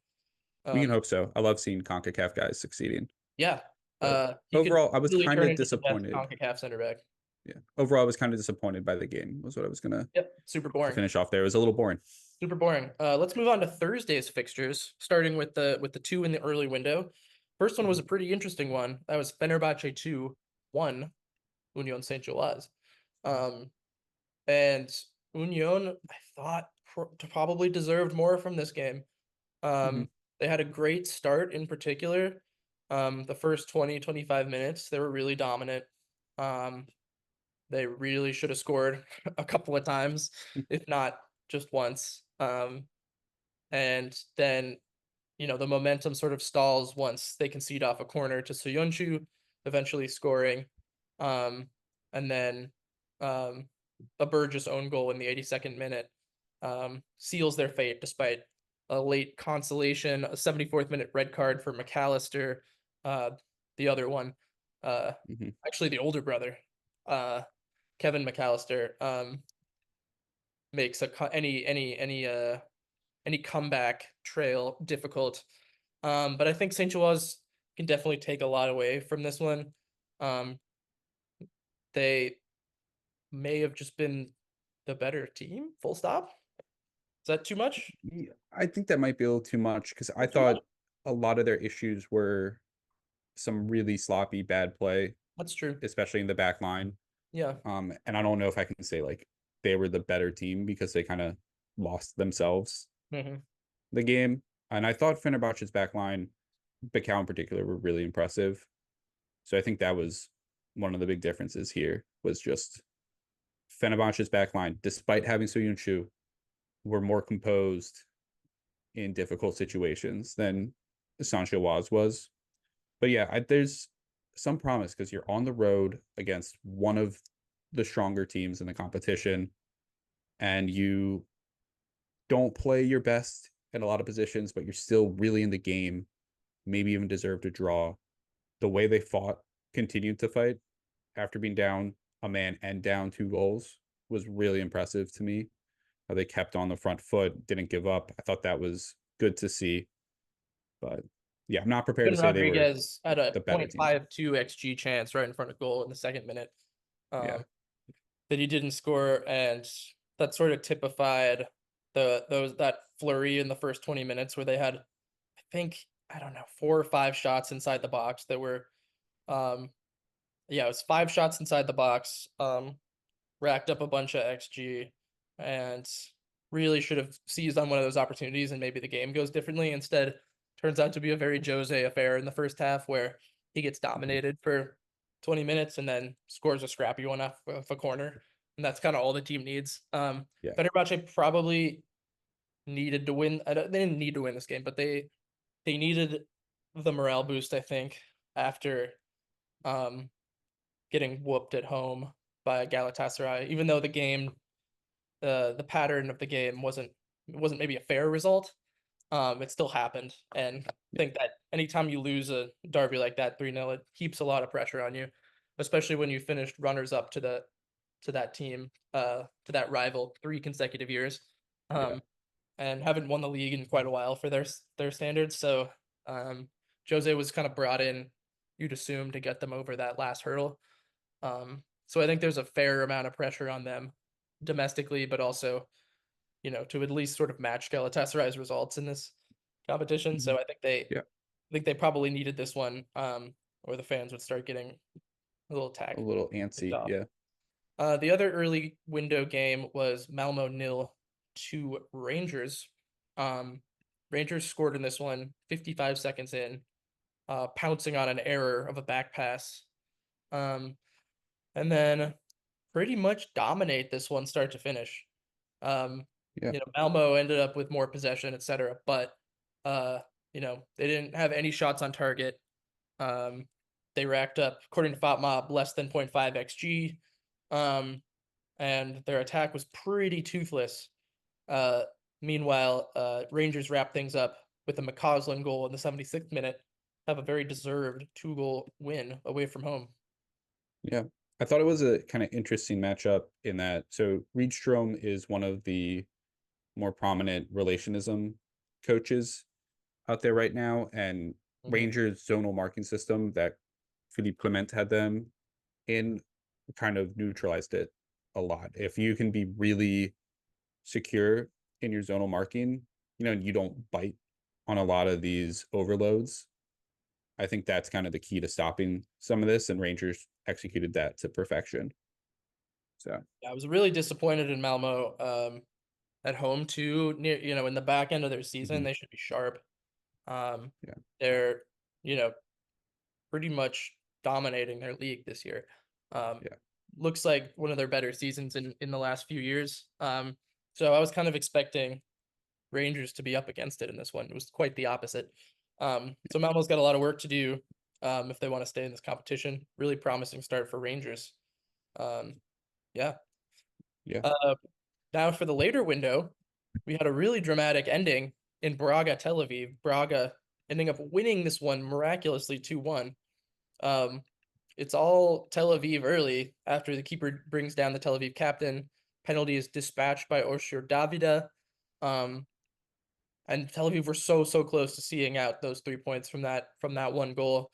Speaker 2: we can
Speaker 1: Um,
Speaker 2: hope so. I love seeing CONCACAF guys succeeding.
Speaker 1: yeah,
Speaker 2: But
Speaker 1: he could
Speaker 2: overall, I was
Speaker 1: really
Speaker 2: kind
Speaker 1: turn
Speaker 2: of
Speaker 1: into the best
Speaker 2: disappointed.
Speaker 1: CONCACAF center back.
Speaker 2: Yeah. Overall, I was kind of disappointed by the game, was what I was gonna
Speaker 1: Yep, super
Speaker 2: to
Speaker 1: boring.
Speaker 2: finish off there. It was a little boring.
Speaker 1: Super boring. Let's move on to Thursday's fixtures, starting with the two in the early window. First one was a pretty interesting one. That was Fenerbahce 2-1, Union Saint Gilloise. Um, and Union, I thought probably deserved more from this game.
Speaker 2: Hmm.
Speaker 1: They had a great start in particular. The first 20-25 minutes, they were really dominant. Um, they really should have scored a couple of times, if not just once. And then, the momentum sort of stalls once they concede off a corner to Soyuncu, eventually scoring. Um, and then a Burgess own goal in the 82nd minute seals their fate despite a late consolation, a 74th minute red card for McAllister. The other one, actually the older brother, Kevin McAllister, makes any comeback trail difficult. But I think St. Gilloise can definitely take a lot away from this one. They may have just been the better team, full stop. Is that too much?
Speaker 2: Yeah, I think that might be a little too much because I thought a lot of their issues were some really sloppy bad play,
Speaker 1: That's true.
Speaker 2: especially in the back line.
Speaker 1: Yeah.
Speaker 2: And I don't know if I can say like they were the better team because they kind of lost themselves the game. And I thought Fenerbahce's back line, Bakal in particular, were really impressive. So I think that was one of the big differences here was just Fenerbahce's back line, despite having Soyun Shu, were more composed in difficult situations than Sancho was. But yeah, there's some promise because you're on the road against one of the stronger teams in the competition, and you don't play your best in a lot of positions, but you're still really in the game, maybe even deserve to draw. The way they fought, continued to fight after being down a man and down 2 goals was really impressive to me. How they kept on the front foot, didn't give up. I thought that was good to see. But yeah, I'm not prepared to say they were
Speaker 1: Rodriguez had a
Speaker 2: the better team.
Speaker 1: 0.52 XG chance right in front of goal in the second minute.
Speaker 2: Yeah.
Speaker 1: That he didn't score, and that sort of typified that flurry in the first 20 minutes where they had, I think, I don't know, 4 or 5 shots inside the box that were it was 5 shots inside the box, racked up a bunch of XG, and really should have seized on one of those opportunities and maybe the game goes differently. Instead, turns out to be a very Jose affair in the first half where he gets dominated for 20 minutes and then scores a scrappy one off a corner. And that's kind of all the team needs. Fenerbahce probably needed to win. They didn't need to win this game, but they needed the morale boost, I think, after getting whooped at home by Galatasaray, even though the game, the pattern of the game wasn't maybe a fair result. It still happened, and I think that anytime you lose a derby like that 3-0, it keeps a lot of pressure on you, especially when you finished runners up to that team, to that rival 3 consecutive years, and haven't won the league in quite a while for their standards. So Jose was kind of brought in, you'd assume, to get them over that last hurdle. So I think there's a fair amount of pressure on them domestically, but also, to at least sort of match Galatasaray's results in this competition. So I think they probably needed this one, or the fans would start getting a little
Speaker 2: a little antsy. Yeah.
Speaker 1: The other early window game was Malmo 0 to Rangers. Rangers scored in this one 55 seconds in, pouncing on an error of a back pass. And then pretty much dominate this one start to finish. Malmo ended up with more possession, etc. But they didn't have any shots on target. They racked up, according to FotMob, less than 0.5 XG. And their attack was pretty toothless. Meanwhile, Rangers wrapped things up with a McCausland goal in the 76th minute, have a very deserved 2-goal win away from home.
Speaker 2: Yeah. I thought it was a kind of interesting matchup in that. So Riedstrom is one of the more prominent relationism coaches out there right now, and Rangers zonal marking system that Philippe Clement had them in kind of neutralized it a lot. If you can be really secure in your zonal marking, you don't bite on a lot of these overloads. I think that's kind of the key to stopping some of this, and Rangers executed that to perfection. So
Speaker 1: I was really disappointed in Malmo at home too. In the back end of their season, they should be sharp. They're pretty much dominating their league this year. Looks like one of their better seasons in the last few years. So I was kind of expecting Rangers to be up against it in this one. It was quite the opposite. So Malmo's got a lot of work to do if they want to stay in this competition. Really promising start for Rangers. Now for the later window, we had a really dramatic ending in Braga, Tel Aviv, Braga ending up winning this one miraculously 2-1. It's all Tel Aviv early after the keeper brings down the Tel Aviv captain. Penalty is dispatched by Oshir Davida. And Tel Aviv were so close to seeing out those 3 points from that one goal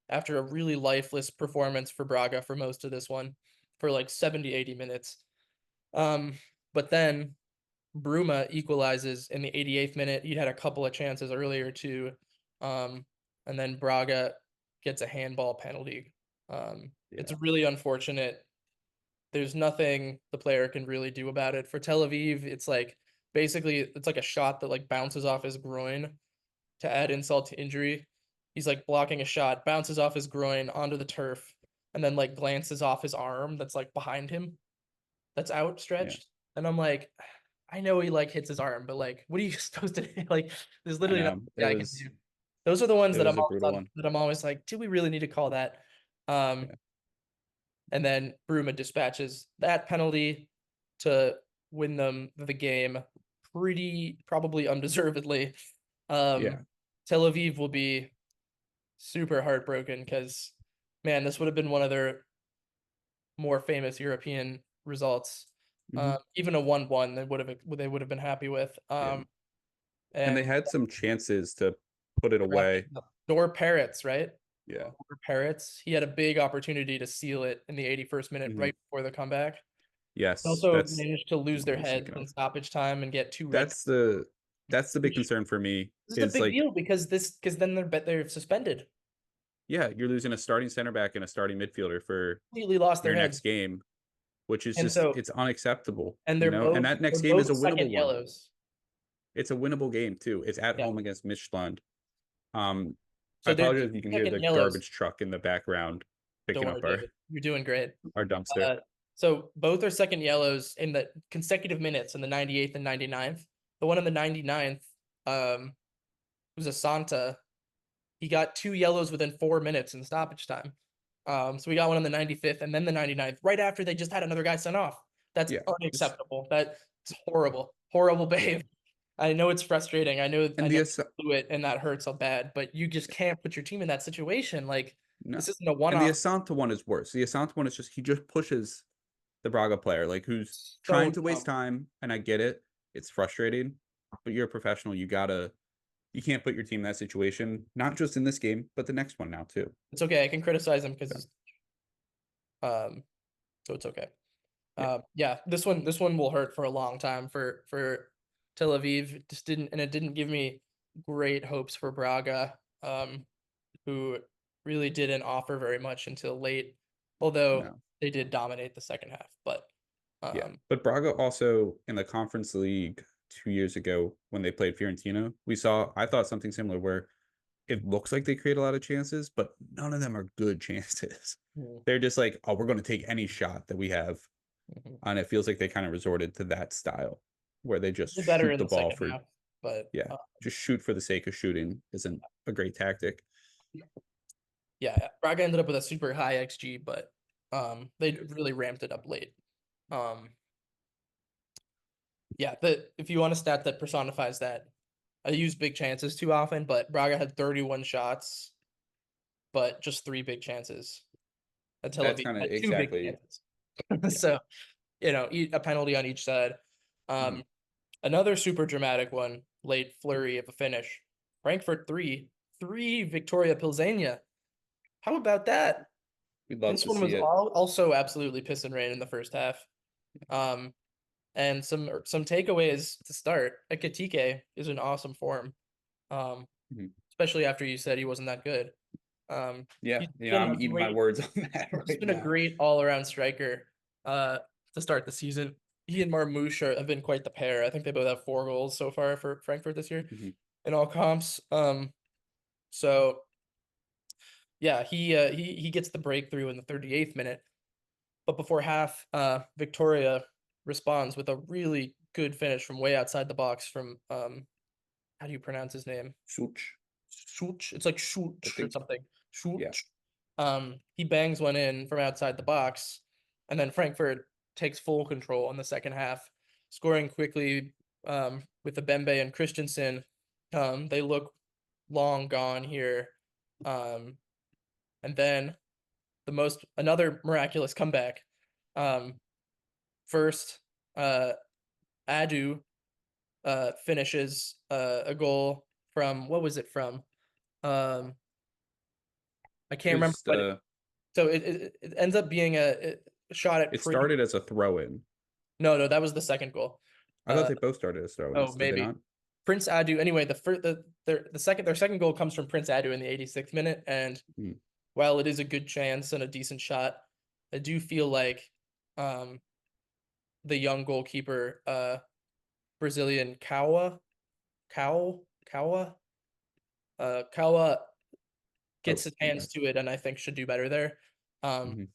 Speaker 1: after a really lifeless performance for Braga for most of this one for like 70-80 minutes. But then Bruma equalizes in the 88th minute. He'd had a couple of chances earlier too. And then Braga gets a handball penalty. It's really unfortunate. There's nothing the player can really do about it. For Tel Aviv, it's like basically it's like a shot that like bounces off his groin to add insult to injury. He's like blocking a shot, bounces off his groin onto the turf, and then like glances off his arm that's like behind him, that's outstretched. And I'm like, I know he like hits his arm, but like, what are you supposed to do? Like, there's
Speaker 2: I
Speaker 1: literally
Speaker 2: know
Speaker 1: nothing I can do. Those are the ones
Speaker 2: it
Speaker 1: that
Speaker 2: was a brutal one.
Speaker 1: I'm always like, do we really need to call that? And then Bruma dispatches that penalty to win them the game pretty probably undeservedly. Tel Aviv will be super heartbroken because, man, this would have been one of their more famous European results. Even a 1-1 they would have been happy with.
Speaker 2: And they had some chances to put it away.
Speaker 1: Dor Peretz, right?
Speaker 2: Yeah.
Speaker 1: Dor Peretz. He had a big opportunity to seal it in the 81st minute right before the comeback.
Speaker 2: Yes.
Speaker 1: Also managed to lose their head in stoppage time and get 2 red.
Speaker 2: That's the big concern for me.
Speaker 1: This is a big deal because then they're suspended.
Speaker 2: Yeah, you're losing a starting center back and a starting midfielder for
Speaker 1: completely lost their
Speaker 2: next game, which is it's unacceptable.
Speaker 1: And they're both,
Speaker 2: and that next game is a winnable
Speaker 1: yellows.
Speaker 2: One. It's a winnable game too. It's at home against Midtjylland.
Speaker 1: So
Speaker 2: I apologize if you can hear the garbage truck in the background picking up
Speaker 1: you're doing great.
Speaker 2: Our dumpster.
Speaker 1: So both are second yellows in the consecutive minutes in the 98th and 99th. The one in the 99th was a Santa. He got 2 yellows within 4 minutes in stoppage time. So we got one on the 95th and then the 99th, right after they just had another guy sent off. That's unacceptable. That's horrible behavior. I know it's frustrating. I know do it and that hurts so bad, but you just can't put your team in that situation. Like this isn't a one-off.
Speaker 2: And the Asante one is worse. The Asante one is he just pushes the Braga player, like who's trying to waste time, and I get it. It's frustrating, but you're a professional. You can't put your team in that situation, not just in this game, but the next one now too.
Speaker 1: It's okay. I can criticize him because so it's okay. This one will hurt for a long time for Tel Aviv. It didn't give me great hopes for Braga, who really didn't offer very much until late, although they did dominate the second half. But
Speaker 2: but Braga also in the Conference League 2 years ago when they played Fiorentina, I thought something similar where it looks like they create a lot of chances, but none of them are good chances. They're just like, oh, we're going to take any shot that we have. And it feels like they kind of resorted to that style where they just shoot the ball for half,
Speaker 1: but
Speaker 2: just shoot for the sake of shooting isn't a great tactic.
Speaker 1: Braga ended up with a super high XG, but they really ramped it up late. If you want a stat that personifies that, I use big chances too often, but Braga had 31 shots, but just 3 big chances. That's kind of exactly. So, a penalty on each side. Another super dramatic one, late flurry of a finish. Frankfurt 3 Victoria Pilsenia. How about that? This one was also absolutely piss and rain in the first half. And some takeaways to start. Ekitike is in awesome form, especially after you said he wasn't that good.
Speaker 2: I'm eating my words on that.
Speaker 1: He's been a great all-around striker to start the season. He and Marmouche have been quite the pair. I think they both have 4 goals so far for Frankfurt this year in all comps. He gets the breakthrough in the 38th minute, but before half, Victoria responds with a really good finish from way outside the box from how do you pronounce his name? Schulch. It's like Schulch or something. Schulch. He bangs one in from outside the box, and then Frankfurt takes full control in the second half, scoring quickly with the Bembe and Christensen They look long gone here. And then another miraculous comeback. First, Adu finishes a goal from, what was it from? I can't remember, but it ends up being a shot at
Speaker 2: It started as a throw-in.
Speaker 1: No, that was the second goal.
Speaker 2: I thought they both started as throw-ins.
Speaker 1: Oh,
Speaker 2: Did they
Speaker 1: maybe.
Speaker 2: not?
Speaker 1: Prince Adu. Anyway, their second goal comes from Prince Adu in the 86th minute, and while it is a good chance and a decent shot, I do feel like the young goalkeeper, Brazilian Kawa gets his hands to it, and I think should do better there. And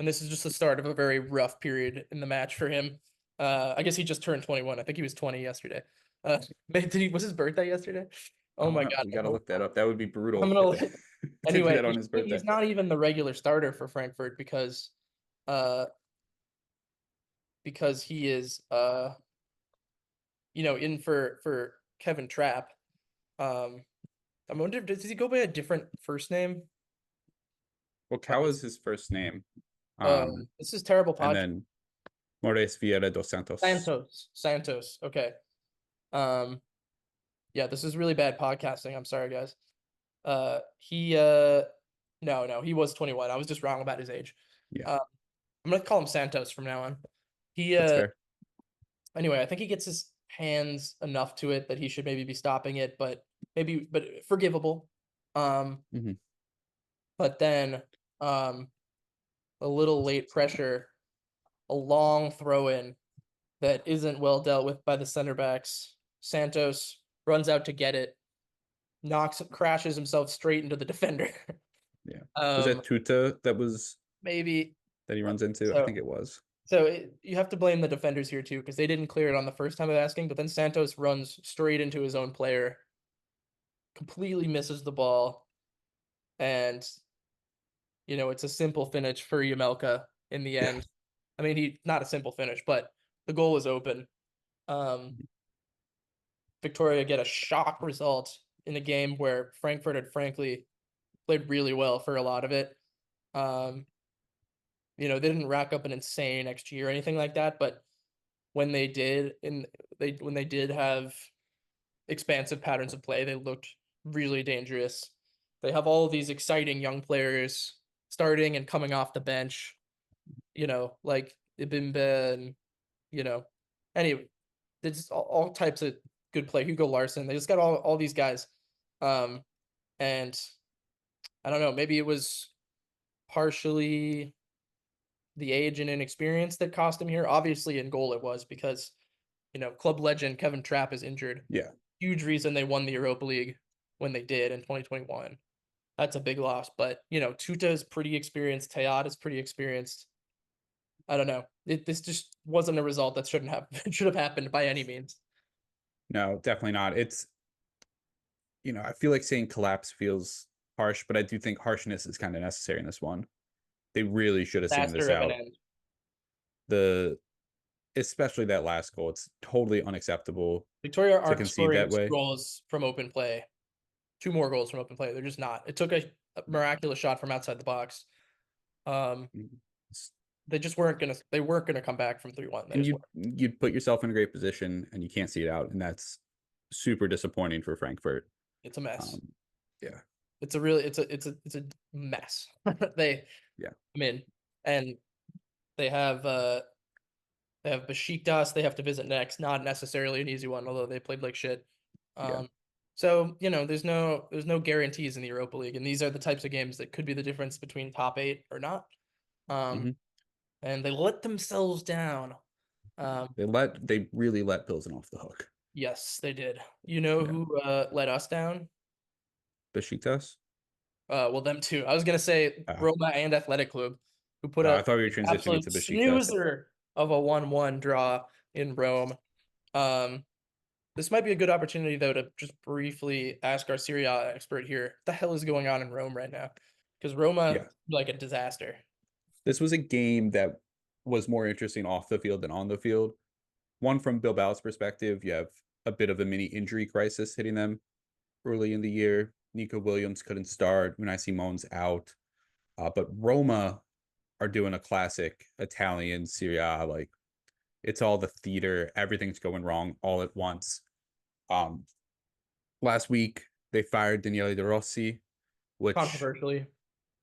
Speaker 1: this is just the start of a very rough period in the match for him. I guess he just turned 21. I think he was 20 yesterday. Was his birthday yesterday? Oh my God.
Speaker 2: We gotta look that up. That would be brutal.
Speaker 1: I'm gonna
Speaker 2: to
Speaker 1: anyway,
Speaker 2: do that on his birthday.
Speaker 1: He's not even the regular starter for Frankfurt because he is in for Kevin Trapp. I wonder, does he go by a different first name?
Speaker 2: Well, Cal is his first name.
Speaker 1: This is terrible podcast.
Speaker 2: And then Moraes Vieira dos Santos.
Speaker 1: Santos. Okay. Yeah, this is really bad podcasting. I'm sorry, guys. No, he was 21. I was just wrong about his age.
Speaker 2: Yeah.
Speaker 1: I'm gonna call him Santos from now on.
Speaker 2: That's fair.
Speaker 1: Anyway, I think he gets his hands enough to it that he should maybe be stopping it, but forgivable. But then a little late pressure, a long throw in that isn't well dealt with by the center backs. Santos runs out to get it, crashes himself straight into the defender.
Speaker 2: Yeah. Was that Tuta that was
Speaker 1: maybe
Speaker 2: that he runs into? I think it was.
Speaker 1: So you have to blame the defenders here too, because they didn't clear it on the first time of asking, but then Santos runs straight into his own player, completely misses the ball, and it's a simple finish for Yamelka in the end. Yeah. I mean, not a simple finish, but the goal was open. Victoria get a shock result in a game where Frankfurt had frankly played really well for a lot of it. They didn't rack up an insane XG or anything like that, but when they did, when they did have expansive patterns of play, they looked really dangerous. They have all these exciting young players starting and coming off the bench, like Ibimbe and, anyway, there's all types of good play. Hugo Larson, they just got all these guys. And I don't know, maybe it was partially the age and inexperience that cost him here. Obviously in goal it was, because club legend Kevin Trapp is injured.
Speaker 2: Yeah.
Speaker 1: Huge reason they won the Europa League when they did in 2021. That's a big loss. But Tuta is pretty experienced. Tayat is pretty experienced. I don't know. This just wasn't a result that should have happened by any means.
Speaker 2: No, definitely not. It's I feel like saying collapse feels harsh, but I do think harshness is kind of necessary in this one. They really should have seen this out. Especially that last goal. It's totally unacceptable.
Speaker 1: Victoria aren't scoring goals from open play. 2 more goals from open play. They're just not. It took a miraculous shot from outside the box. They just weren't gonna come back from 3-1.
Speaker 2: And you'd put yourself in a great position and you can't see it out, and that's super disappointing for Frankfurt.
Speaker 1: It's a mess.
Speaker 2: Yeah.
Speaker 1: It's a mess. I mean, and they have Besiktas they have to visit next. Not necessarily an easy one, although they played like shit. So there's no guarantees in the Europa League, and these are the types of games that could be the difference between top 8 or not. And they let themselves down.
Speaker 2: They really let Pilsen off the hook.
Speaker 1: Yes, they did. Who let us down?
Speaker 2: Besiktas?
Speaker 1: Well, them too. I was gonna say Roma and Athletic Club, who put up.
Speaker 2: I thought we were transitioning to Besiktas.
Speaker 1: Snoozer of a 1-1 draw in Rome. This might be a good opportunity though to just briefly ask our Serie A expert here, what the hell is going on in Rome right now? Because Roma like a disaster.
Speaker 2: This was a game that was more interesting off the field than on the field. One, from Bilbao's perspective, you have a bit of a mini injury crisis hitting them early in the year. Nico Williams couldn't start. Unai Simon's out. But Roma are doing a classic Italian Serie A. Like, it's all the theater. Everything's going wrong all at once. Last week, they fired Daniele De Rossi, which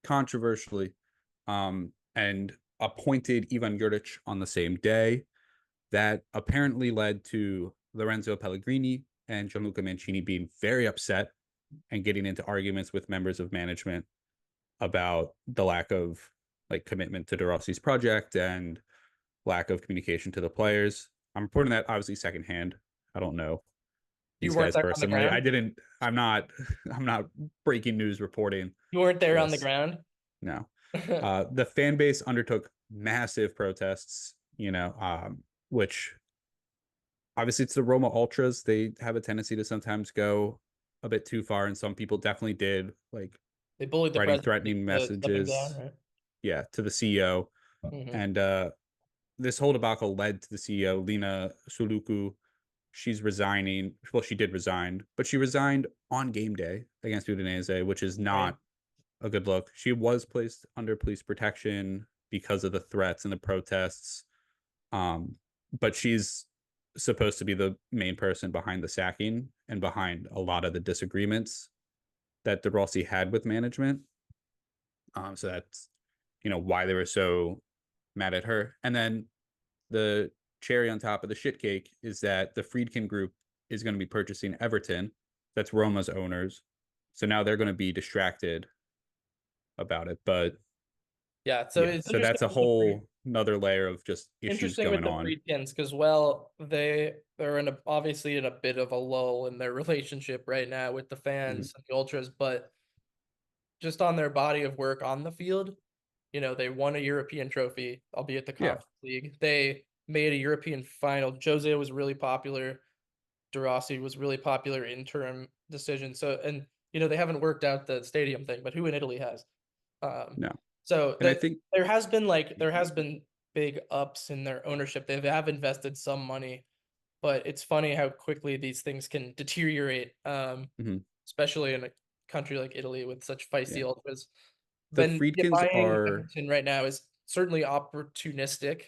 Speaker 2: controversially, and appointed Ivan Juric on the same day. That apparently led to Lorenzo Pellegrini and Gianluca Mancini being very upset and getting into arguments with members of management about the lack of like commitment to De Rossi's project and lack of communication to the players. I'm reporting that obviously secondhand. I don't know these guys personally. I'm not breaking news reporting.
Speaker 1: You weren't there on the ground?
Speaker 2: No. The fan base undertook massive protests, which obviously it's the Roma Ultras. They have a tendency to sometimes go a bit too far, and some people definitely did, like
Speaker 1: they bullied the
Speaker 2: writing threatening messages to the CEO. And this whole debacle led to the CEO, Lina Suluku. She's resigning. Well, she did resign, but she resigned on game day against Udinese, which is not a good look. She was placed under police protection because of the threats and the protests. But she's supposed to be the main person behind the sacking and behind a lot of the disagreements that De Rossi had with management. So that's, why they were so mad at her. And then the cherry on top of the shit cake is that the Friedkin Group is going to be purchasing Everton. That's Roma's owners. So now they're going to be distracted about it. But
Speaker 1: so
Speaker 2: that's a whole another layer of just issues going on.
Speaker 1: Interesting with the Friedkins because, they're obviously in a bit of a lull in their relationship right now with the fans and the ultras, but just on their body of work on the field, they won a European trophy, albeit the Conference League. They made a European final. Jose was really popular. De Rossi was really popular interim decision. So, and they haven't worked out the stadium thing, but who in Italy has?
Speaker 2: No.
Speaker 1: So I think there has been big ups in their ownership. They have invested some money, but it's funny how quickly these things can deteriorate, especially in a country like Italy with such feisty ultras.
Speaker 2: The Friedkins are
Speaker 1: Everton right now is certainly opportunistic,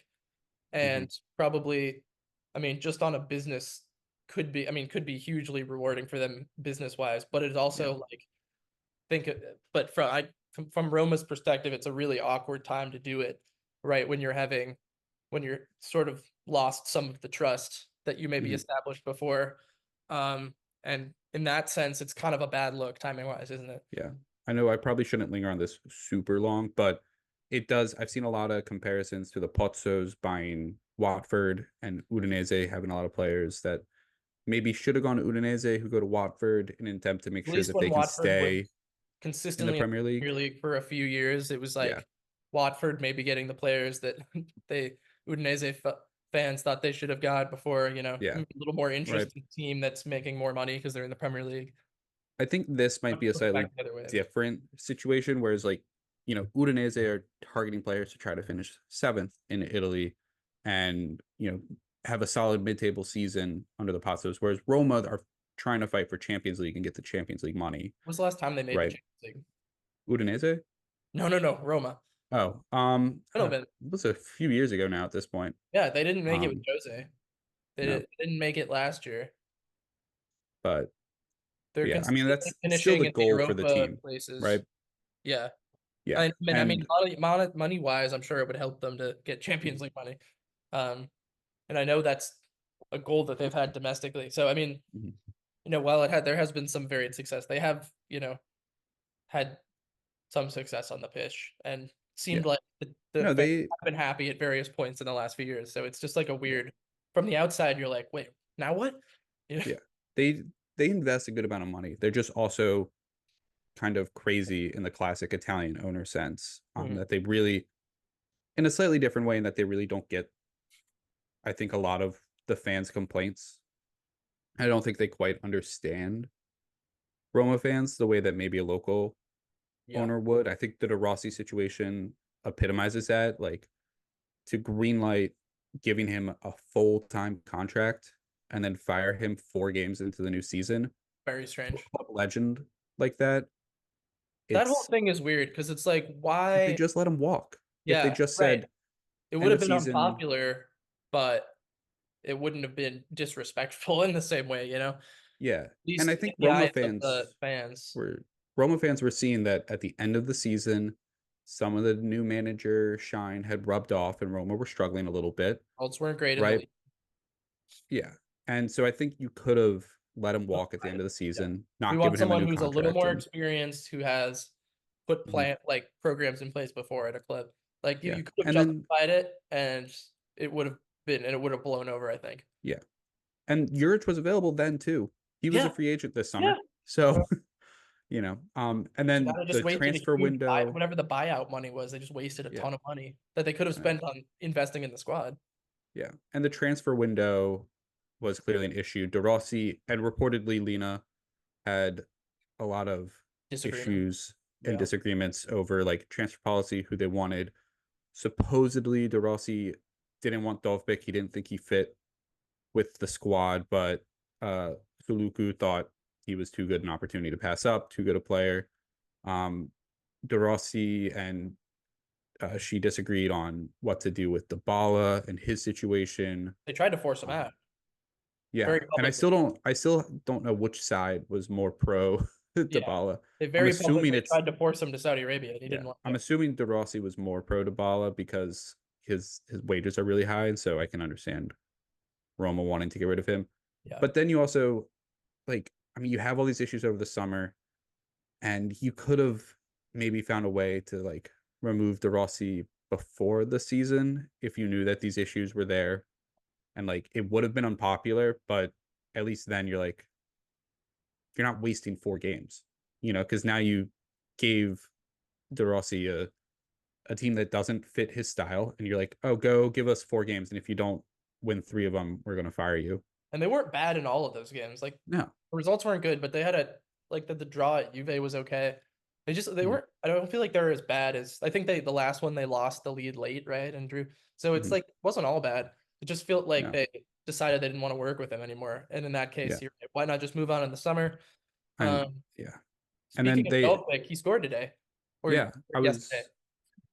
Speaker 1: and probably, just on a business could be hugely rewarding for them business wise. But it's also but from Roma's perspective, it's a really awkward time to do it, right? When you're sort of lost some of the trust that you maybe established before. And in that sense, it's kind of a bad look timing wise, isn't it?
Speaker 2: Yeah. I know I probably shouldn't linger on this super long, but it does. I've seen a lot of comparisons to the Pozzos buying Watford and Udinese having a lot of players that maybe should have gone to Udinese who go to Watford in an attempt to make sure that they can stay
Speaker 1: consistently
Speaker 2: in the Premier League
Speaker 1: for a few years. It was like Watford maybe getting the players that Udinese fans thought they should have got before, a little more interesting team that's making more money because they're in the Premier League.
Speaker 2: I think this might be a slightly different situation, whereas Udinese are targeting players to try to finish 7th in Italy and, have a solid mid-table season under the Pozzos, whereas Roma are trying to fight for Champions League and get the Champions League money.
Speaker 1: When was the last time they made the Champions League?
Speaker 2: Udinese?
Speaker 1: No, Roma.
Speaker 2: Oh, it was a few years ago now at this point.
Speaker 1: Yeah, they didn't make it with Jose. They didn't make it last year.
Speaker 2: But that's still the goal for the team, right?
Speaker 1: Yeah.
Speaker 2: Yeah.
Speaker 1: Money wise, I'm sure it would help them to get Champions League money. And I know that's a goal that they've had domestically. So, while there has been some varied success, they have, had some success on the pitch and seemed like they've been happy at various points in the last few years. So it's just like a weird, from the outside, you're like, wait, now what?
Speaker 2: Yeah. They invest a good amount of money. They're just also kind of crazy in the classic Italian owner sense, that they really, in a slightly different way, in that they really don't get, I think, a lot of the fans' complaints. I don't think they quite understand Roma fans the way that maybe a local owner would. I think the De Rossi situation epitomizes that, like, to greenlight giving him a full-time contract and then fire him 4 games into the new season.
Speaker 1: Very strange.
Speaker 2: Legend like that.
Speaker 1: That whole
Speaker 2: It's
Speaker 1: thing is weird because it's like,
Speaker 2: if they
Speaker 1: why?
Speaker 2: just let him walk. If they
Speaker 1: Yeah,
Speaker 2: just
Speaker 1: right.
Speaker 2: said
Speaker 1: It would
Speaker 2: end
Speaker 1: have
Speaker 2: of
Speaker 1: been
Speaker 2: season,
Speaker 1: unpopular, but it wouldn't have been disrespectful in the same way, At
Speaker 2: yeah. And
Speaker 1: least
Speaker 2: I
Speaker 1: in
Speaker 2: think
Speaker 1: the eyes of the fans.
Speaker 2: Roma fans were seeing that at the end of the season, some of the new manager shine had rubbed off and Roma were struggling a little bit,
Speaker 1: Results weren't great in the
Speaker 2: right?
Speaker 1: league.
Speaker 2: Yeah. And so I think you could have let him walk at the end of the
Speaker 1: Yeah.
Speaker 2: season,
Speaker 1: We
Speaker 2: not
Speaker 1: want
Speaker 2: given him a
Speaker 1: someone
Speaker 2: new
Speaker 1: who's a little
Speaker 2: contract.
Speaker 1: more
Speaker 2: And
Speaker 1: experienced, who has put
Speaker 2: mhm,
Speaker 1: programs in place before at a club. Like
Speaker 2: yeah.
Speaker 1: you could have
Speaker 2: And then,
Speaker 1: justified it, and it would have blown over, I think.
Speaker 2: yeah. And Juric was available then too. He was a
Speaker 1: Yeah,
Speaker 2: free agent this
Speaker 1: yeah.
Speaker 2: summer. So,
Speaker 1: Uh,
Speaker 2: and
Speaker 1: They
Speaker 2: then
Speaker 1: kind of just
Speaker 2: the
Speaker 1: wasted a
Speaker 2: transfer
Speaker 1: huge
Speaker 2: window.
Speaker 1: whatever the buyout money was. They just wasted a
Speaker 2: Yeah.
Speaker 1: ton of money that they could have
Speaker 2: I know.
Speaker 1: spent on investing in the squad.
Speaker 2: Yeah. And the transfer window was clearly an issue. De Rossi and reportedly Lena had a lot of
Speaker 1: Disagreement.
Speaker 2: issues and
Speaker 1: Yeah.
Speaker 2: disagreements over like transfer policy, who they wanted. Supposedly, De Rossi didn't want Dovbyk. He didn't think he fit with the squad, but Suluku thought he was too good an opportunity to pass up, too good a player. De Rossi and she disagreed on what to do with Dybala and his situation.
Speaker 1: They tried to force him
Speaker 2: Um,
Speaker 1: out
Speaker 2: yeah,
Speaker 1: very
Speaker 2: and
Speaker 1: publicly.
Speaker 2: I still don't know which side was more pro
Speaker 1: Yeah.
Speaker 2: Dybala.
Speaker 1: They
Speaker 2: I'm
Speaker 1: very
Speaker 2: assuming
Speaker 1: publicly
Speaker 2: it's
Speaker 1: tried to force him to Saudi Arabia, and he
Speaker 2: yeah.
Speaker 1: didn't want
Speaker 2: I'm
Speaker 1: to.
Speaker 2: assuming De Rossi was more pro Dybala because his wages are really high, and so I can understand Roma wanting to get rid of him.
Speaker 1: Yeah.
Speaker 2: But then you also like, I mean, you have all these issues over the summer, and you could have maybe found a way to like remove De Rossi before the season if you knew that these issues were there, and like it would have been unpopular, but at least then you're not wasting 4 games, because now you gave De Rossi a team that doesn't fit his style, and you're like, oh, go give us 4 games, and if you don't win 3 of them, we're going to fire you.
Speaker 1: And they weren't bad in all of those games. Like
Speaker 2: No.
Speaker 1: the results weren't good, but they had the draw at Juve was okay. They
Speaker 2: Mhm.
Speaker 1: weren't. I don't feel like they're as bad as I think the last one they lost the lead late, right, and drew. So it's
Speaker 2: Mhm.
Speaker 1: like wasn't all bad. It just felt like
Speaker 2: No.
Speaker 1: they decided they didn't want to work with him anymore. And in that case,
Speaker 2: Yeah.
Speaker 1: you're right. Why not just move on in the summer?
Speaker 2: And yeah. And then
Speaker 1: Speaking of Delphic, he scored today or
Speaker 2: yeah,
Speaker 1: yesterday.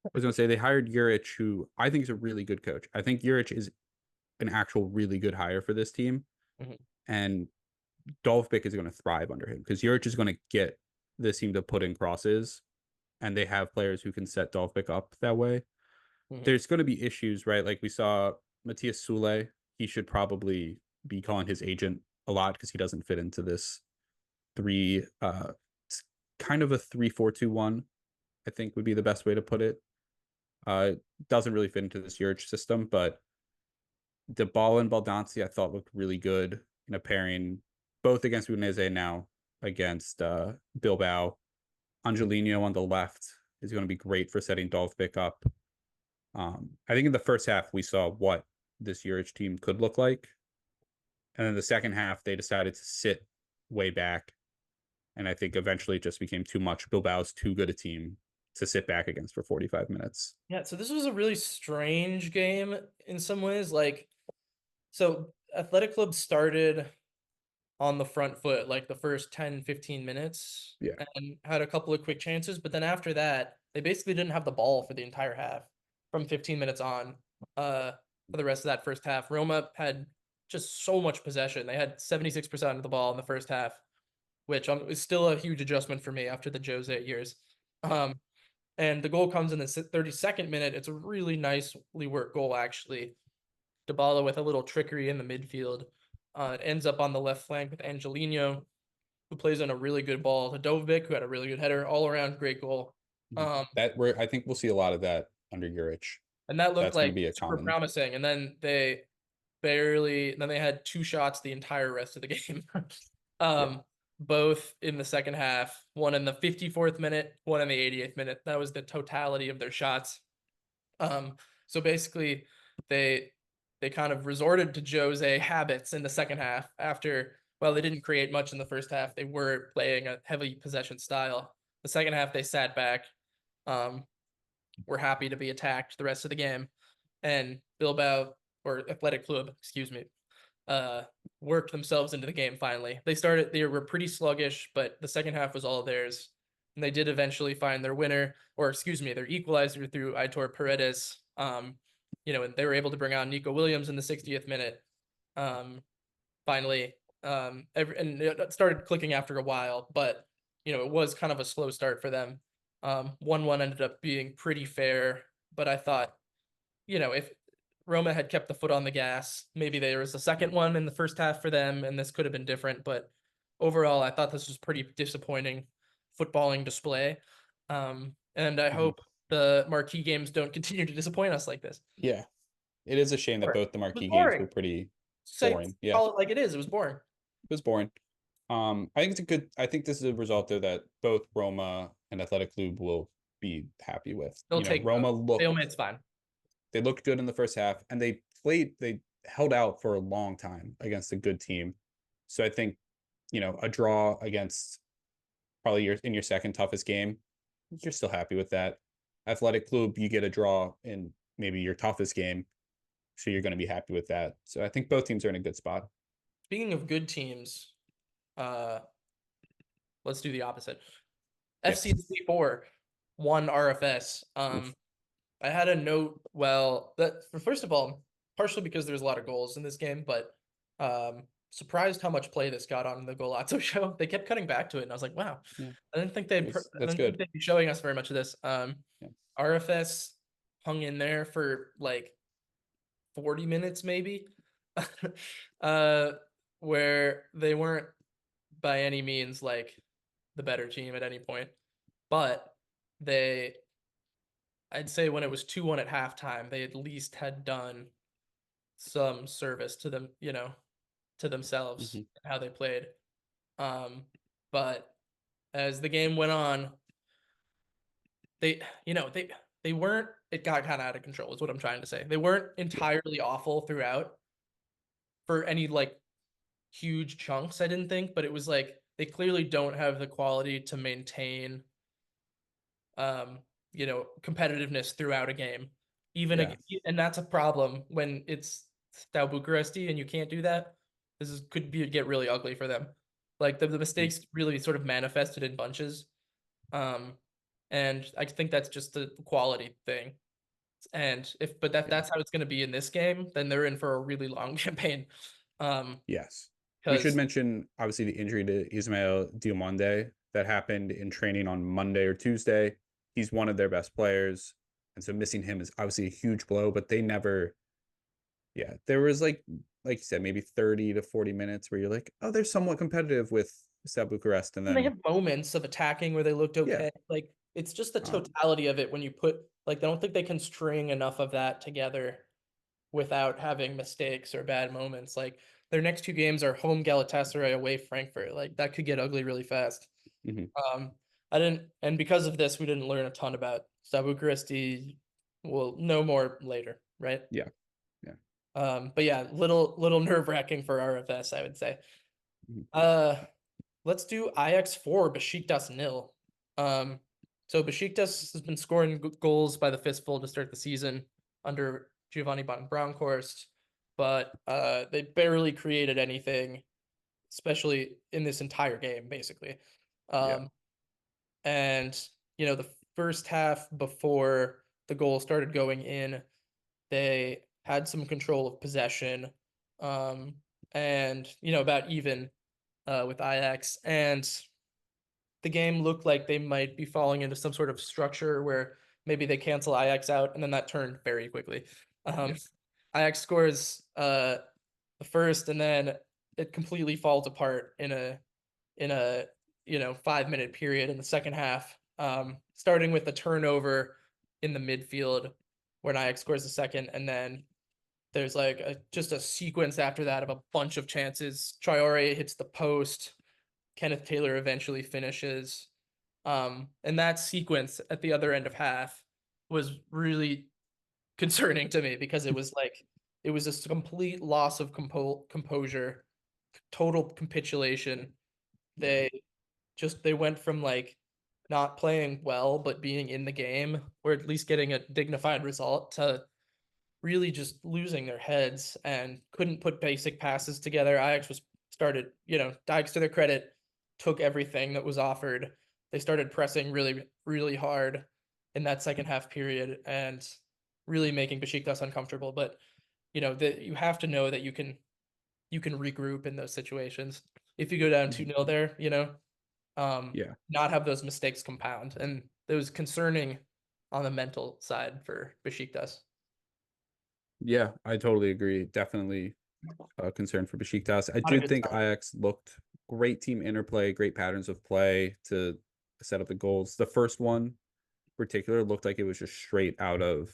Speaker 2: I was gonna say they hired Juric, who I think is a really good coach. I think Juric is an actual really good hire for this team,
Speaker 1: Mhm.
Speaker 2: and Dovbyk is going to thrive under him because Juric is going to get this team to put in crosses, and they have players who can set Dovbyk up that way.
Speaker 1: Mhm.
Speaker 2: There's going to be issues, right? Like we saw Matthias Sule. He should probably be calling his agent a lot because he doesn't fit into this three. It's kind of a 3-4-2-1. I think would be the best way to put it. Doesn't really fit into this Juric system, but Dybala and Baldanzi I thought looked really good in a pairing, both against Udinese and now against Bilbao. Angelino on the left is going to be great for setting Dovbyk up. I think in the first half we saw what this Juric team could look like, and then the second half they decided to sit way back, and I think eventually it just became too much. Bilbao's too good a team to sit back against for 45 minutes.
Speaker 1: Yeah, so this was a really strange game in some ways. So Athletic Club started on the front foot like the first 10-15 minutes
Speaker 2: Yeah.
Speaker 1: and had a couple of quick chances, but then after that they basically didn't have the ball for the entire half from 15 minutes on. For the rest of that first half, Roma had just so much possession. They had 76% of the ball in the first half, which is still a huge adjustment for me after the Jose years. And the goal comes in the 32nd minute. It's a really nicely worked goal, actually. Dybala with a little trickery in the midfield. It ends up on the left flank with Angelino, who plays in a really good ball to Dovbyk, who had a really good header. All around great goal.
Speaker 2: I think we'll see a lot of that under Juric.
Speaker 1: And that looked
Speaker 2: That's going to
Speaker 1: like
Speaker 2: be a
Speaker 1: super
Speaker 2: common.
Speaker 1: promising. And then they had 2 shots the entire rest of the game.
Speaker 2: Yeah.
Speaker 1: Both in the second half, one in the 54th minute, one in the 88th minute. That was the totality of their shots. So basically they kind of resorted to Jose habits in the second half after, well, they didn't create much in the first half. They were playing a heavy possession style. The second half they sat back, were happy to be attacked the rest of the game. And Bilbao, or Athletic Club, excuse me, work themselves into the game finally. They were pretty sluggish, but the second half was all theirs. And they did eventually find their winner, or excuse me, their equalizer through Aitor Paredes. And they were able to bring on Nico Williams in the 60th minute. Finally, and it started clicking after a while, but it was kind of a slow start for them. 1-1 ended up being pretty fair, but I thought, if Roma had kept the foot on the gas, maybe there was a second one in the first half for them, and this could have been different. But overall, I thought this was pretty disappointing footballing display. And I hope the marquee games don't continue to disappoint us like this.
Speaker 2: Yeah, it is a shame that both the marquee games were pretty boring. Yeah,
Speaker 1: call it like it is. It was boring.
Speaker 2: It was boring. I think this is a result though that both Roma and Athletic Club will be happy with.
Speaker 1: They'll take
Speaker 2: Roma
Speaker 1: stalemate's fine.
Speaker 2: They looked good in the first half, and they held out for a long time against a good team. So I think, a draw against probably in your second toughest game, you're still happy with that. Athletic Club, you get a draw in maybe your toughest game, so you're going to be happy with that. So I think both teams are in a good spot.
Speaker 1: Speaking of good teams, let's do the opposite. Yes. FC 4 won RFS. I had a note, first of all, partially because there's a lot of goals in this game, but surprised how much play this got on the Golazzo show. They kept cutting back to it, and I was like, wow. Yeah. I didn't think they'd be showing us very much of this. RFS hung in there for like 40 minutes maybe, where they weren't by any means like the better team at any point, but I'd say when it was 2-1 at halftime, they at least had done some service to them, to themselves, how they played. But as the game went on, they weren't, it got kind of out of control is what I'm trying to say. They weren't entirely awful throughout for any like huge chunks, I didn't think, but it was like they clearly don't have the quality to maintain competitiveness throughout a game, and that's a problem when it's Steaua Bucharesti and you can't do that. Could get really ugly for them. Like the mistakes really sort of manifested in bunches, and I think that's just a quality thing. And that's how it's going to be in this game, then they're in for a really long campaign.
Speaker 2: Yes, we should mention obviously the injury to Ismael Diomande that happened in training on Monday or Tuesday. He's one of their best players, and so missing him is obviously a huge blow. But they never, there was like you said, maybe 30 to 40 minutes where you're like, oh, they're somewhat competitive with Steaua Bucharest, and then
Speaker 1: they have moments of attacking where they looked okay. Yeah. Like it's just the totality of it when you put I don't think they can string enough of that together without having mistakes or bad moments. Like their next two games are home Galatasaray, away Frankfurt. Like that could get ugly really fast. And because of this, we didn't learn a ton about Steaua Bucharesti. We'll know more later, right?
Speaker 2: Yeah.
Speaker 1: But yeah, little nerve-wracking for RFS, I would say. Let's do Ajax 4, Besiktas 0. So Besiktas has been scoring goals by the fistful to start the season under Giovanni van Bronckhorst, but they barely created anything, especially in this entire game, basically. And, the first half before the goal started going in, they had some control of possession, and, about even with Ajax. And the game looked like they might be falling into some sort of structure where maybe they cancel Ajax out, and then that turned very quickly. Ajax scores the first, and then it completely falls apart in a 5-minute period in the second half, starting with a turnover in the midfield when Ajax scores the second, and then there's like just a sequence after that of a bunch of chances. Traore hits the post. Kenneth Taylor eventually finishes. And that sequence at the other end of half was really concerning to me because it was a complete loss of composure, total capitulation. They went from like not playing well but being in the game, or at least getting a dignified result, to really just losing their heads and couldn't put basic passes together. Ajax Ajax, to their credit, took everything that was offered. They started pressing really, really hard in that second half period and really making Besiktas uncomfortable. But you have to know that you can regroup in those situations. If you go down 2-0 there, not have those mistakes compound. And it was concerning on the mental side for Besiktas.
Speaker 2: Yeah, I totally agree. Definitely a concern for Besiktas. I do think Ajax looked great team interplay, great patterns of play to set up the goals. The first one in particular looked like it was just straight out of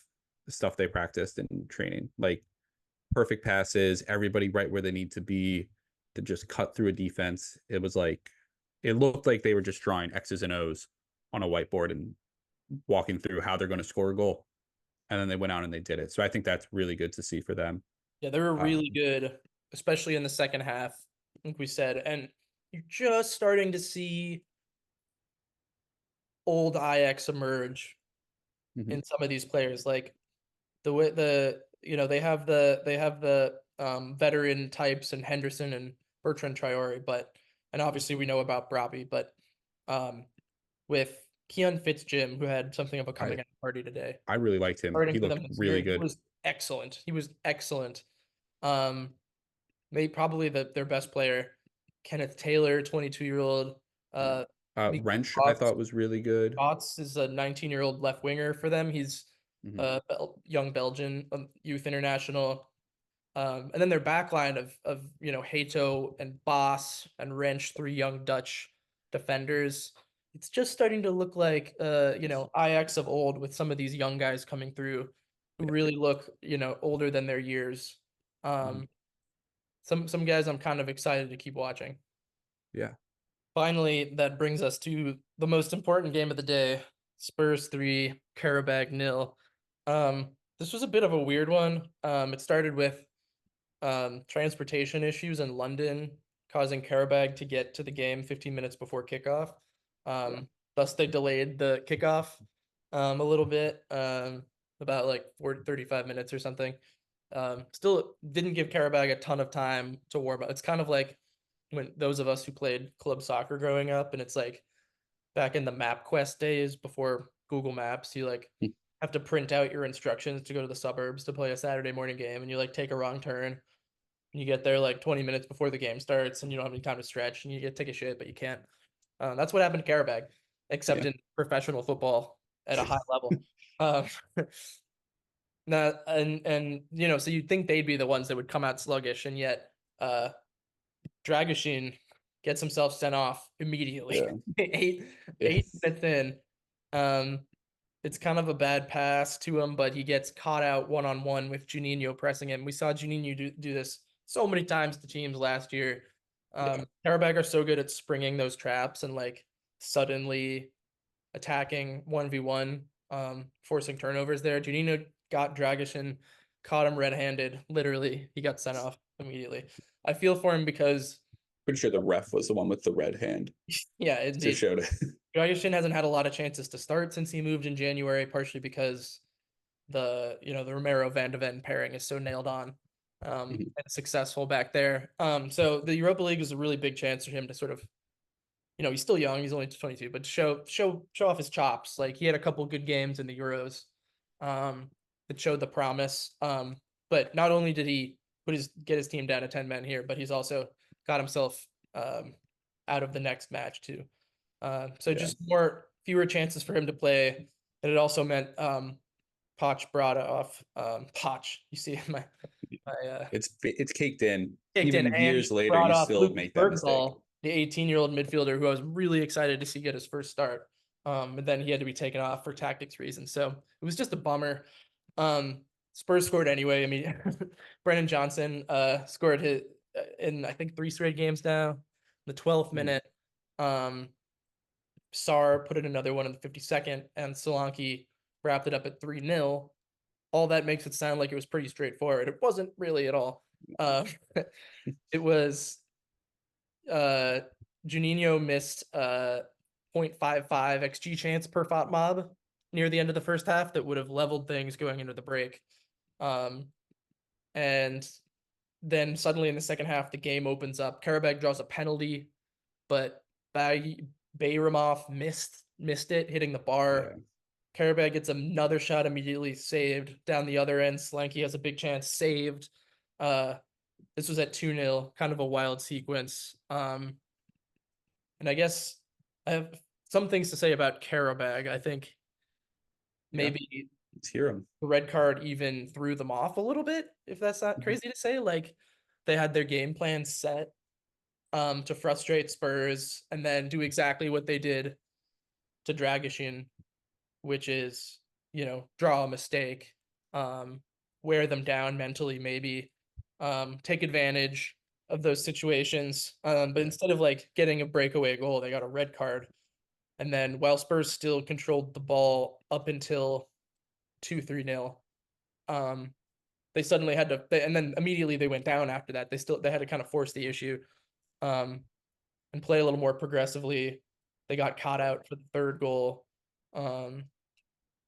Speaker 2: the stuff they practiced in training. Like perfect passes, everybody right where they need to be to just cut through a defense. It looked like they were just drawing X's and O's on a whiteboard and walking through how they're going to score a goal. And then they went out and they did it. So I think that's really good to see for them.
Speaker 1: Yeah, they were really good, especially in the second half, I think we said. And you're just starting to see old Ajax emerge in some of these players. Like they have the veteran types and Henderson and Bertrand Traore, and obviously we know about Brabi, but with Keon Fitzjim, who had something of a coming out party today.
Speaker 2: I really liked him. He looked really good.
Speaker 1: He was excellent. Maybe probably their best player, Kenneth Taylor, 22-year-old.
Speaker 2: Wrench, I thought was really good.
Speaker 1: Otts is a 19-year-old left winger for them. He's young Belgian youth international. And then their backline of Hato and Boss and Wrench, 3 young Dutch defenders. It's just starting to look like Ajax of old, with some of these young guys coming through who really look older than their years. Some guys I'm kind of excited to keep watching.
Speaker 2: Yeah.
Speaker 1: Finally, that brings us to the most important game of the day. Spurs 3, Qarabağ 0. This was a bit of a weird one. It started with transportation issues in London, causing Qarabağ to get to the game 15 minutes before kickoff. Thus, they delayed the kickoff a little bit, about like 35 minutes or something. Still didn't give Qarabağ a ton of time to warm up. It's kind of like when those of us who played club soccer growing up, and it's like back in the MapQuest days before Google Maps, you like have to print out your instructions to go to the suburbs to play a Saturday morning game, and you like take a wrong turn. And you get there like 20 minutes before the game starts, and you don't have any time to stretch, and you get to take a shit, but you can't. That's what happened to Qarabağ, except in professional football at a high level. So you'd think they'd be the ones that would come out sluggish, and yet Dragoshin gets himself sent off immediately. eight minutes in. It's kind of a bad pass to him, but he gets caught out one-on-one with Juninho pressing him. We saw Juninho do this so many times to teams last year. Qarabağ are so good at springing those traps and like suddenly attacking 1v1, forcing turnovers there. Juninho got Dragoshin, caught him red-handed. Literally, he got sent off immediately. I feel for him because
Speaker 2: pretty sure the ref was the one with the red hand.
Speaker 1: Yeah, indeed.
Speaker 2: Just showed it.
Speaker 1: Dragoshin hasn't had a lot of chances to start since he moved in January, partially because the Romero Van de Ven pairing is so nailed on and successful back there. So the Europa League is a really big chance for him to sort of, he's still young, he's only 22, but show off his chops. Like he had a couple good games in the Euros that showed the promise. But not only did he get his team down to 10 men here, but he's also got himself out of the next match too. Just fewer chances for him to play. And it also meant Poch brought off Poch. You see my
Speaker 2: it's caked in.
Speaker 1: Even
Speaker 2: years later, you still make that mistake.
Speaker 1: The 18-year-old midfielder who I was really excited to see get his first start. And then he had to be taken off for tactics reasons. So it was just a bummer. Spurs scored anyway. I mean, Brennan Johnson scored in I think 3 straight games now. The 12th minute. Sarr put in another one in the 52nd, and Solanke wrapped it up at 3-0. All that makes it sound like it was pretty straightforward. It wasn't really at all. It was Juninho missed 0.55 XG chance per FOT mob near the end of the first half that would have leveled things going into the break. And then suddenly in the second half, the game opens up. Karabakh draws a penalty, but Bayramov missed it, hitting the bar.
Speaker 2: Yeah.
Speaker 1: Karabakh gets another shot immediately saved down the other end. Solanke has a big chance saved. This was at 2-0, kind of a wild sequence. And I guess I have some things to say about Karabakh. I think maybe
Speaker 2: let's hear him.
Speaker 1: The red card even threw them off a little bit, if that's not crazy to say. Like they had their game plan set to frustrate Spurs and then do exactly what they did to Dragishin, which is, draw a mistake, wear them down mentally, maybe, take advantage of those situations. But instead of like getting a breakaway goal, they got a red card. And then while Spurs still controlled the ball up until 2-3-0, they suddenly had to, and then immediately they went down after that. They had to kind of force the issue, and play a little more progressively. They got caught out for the third goal.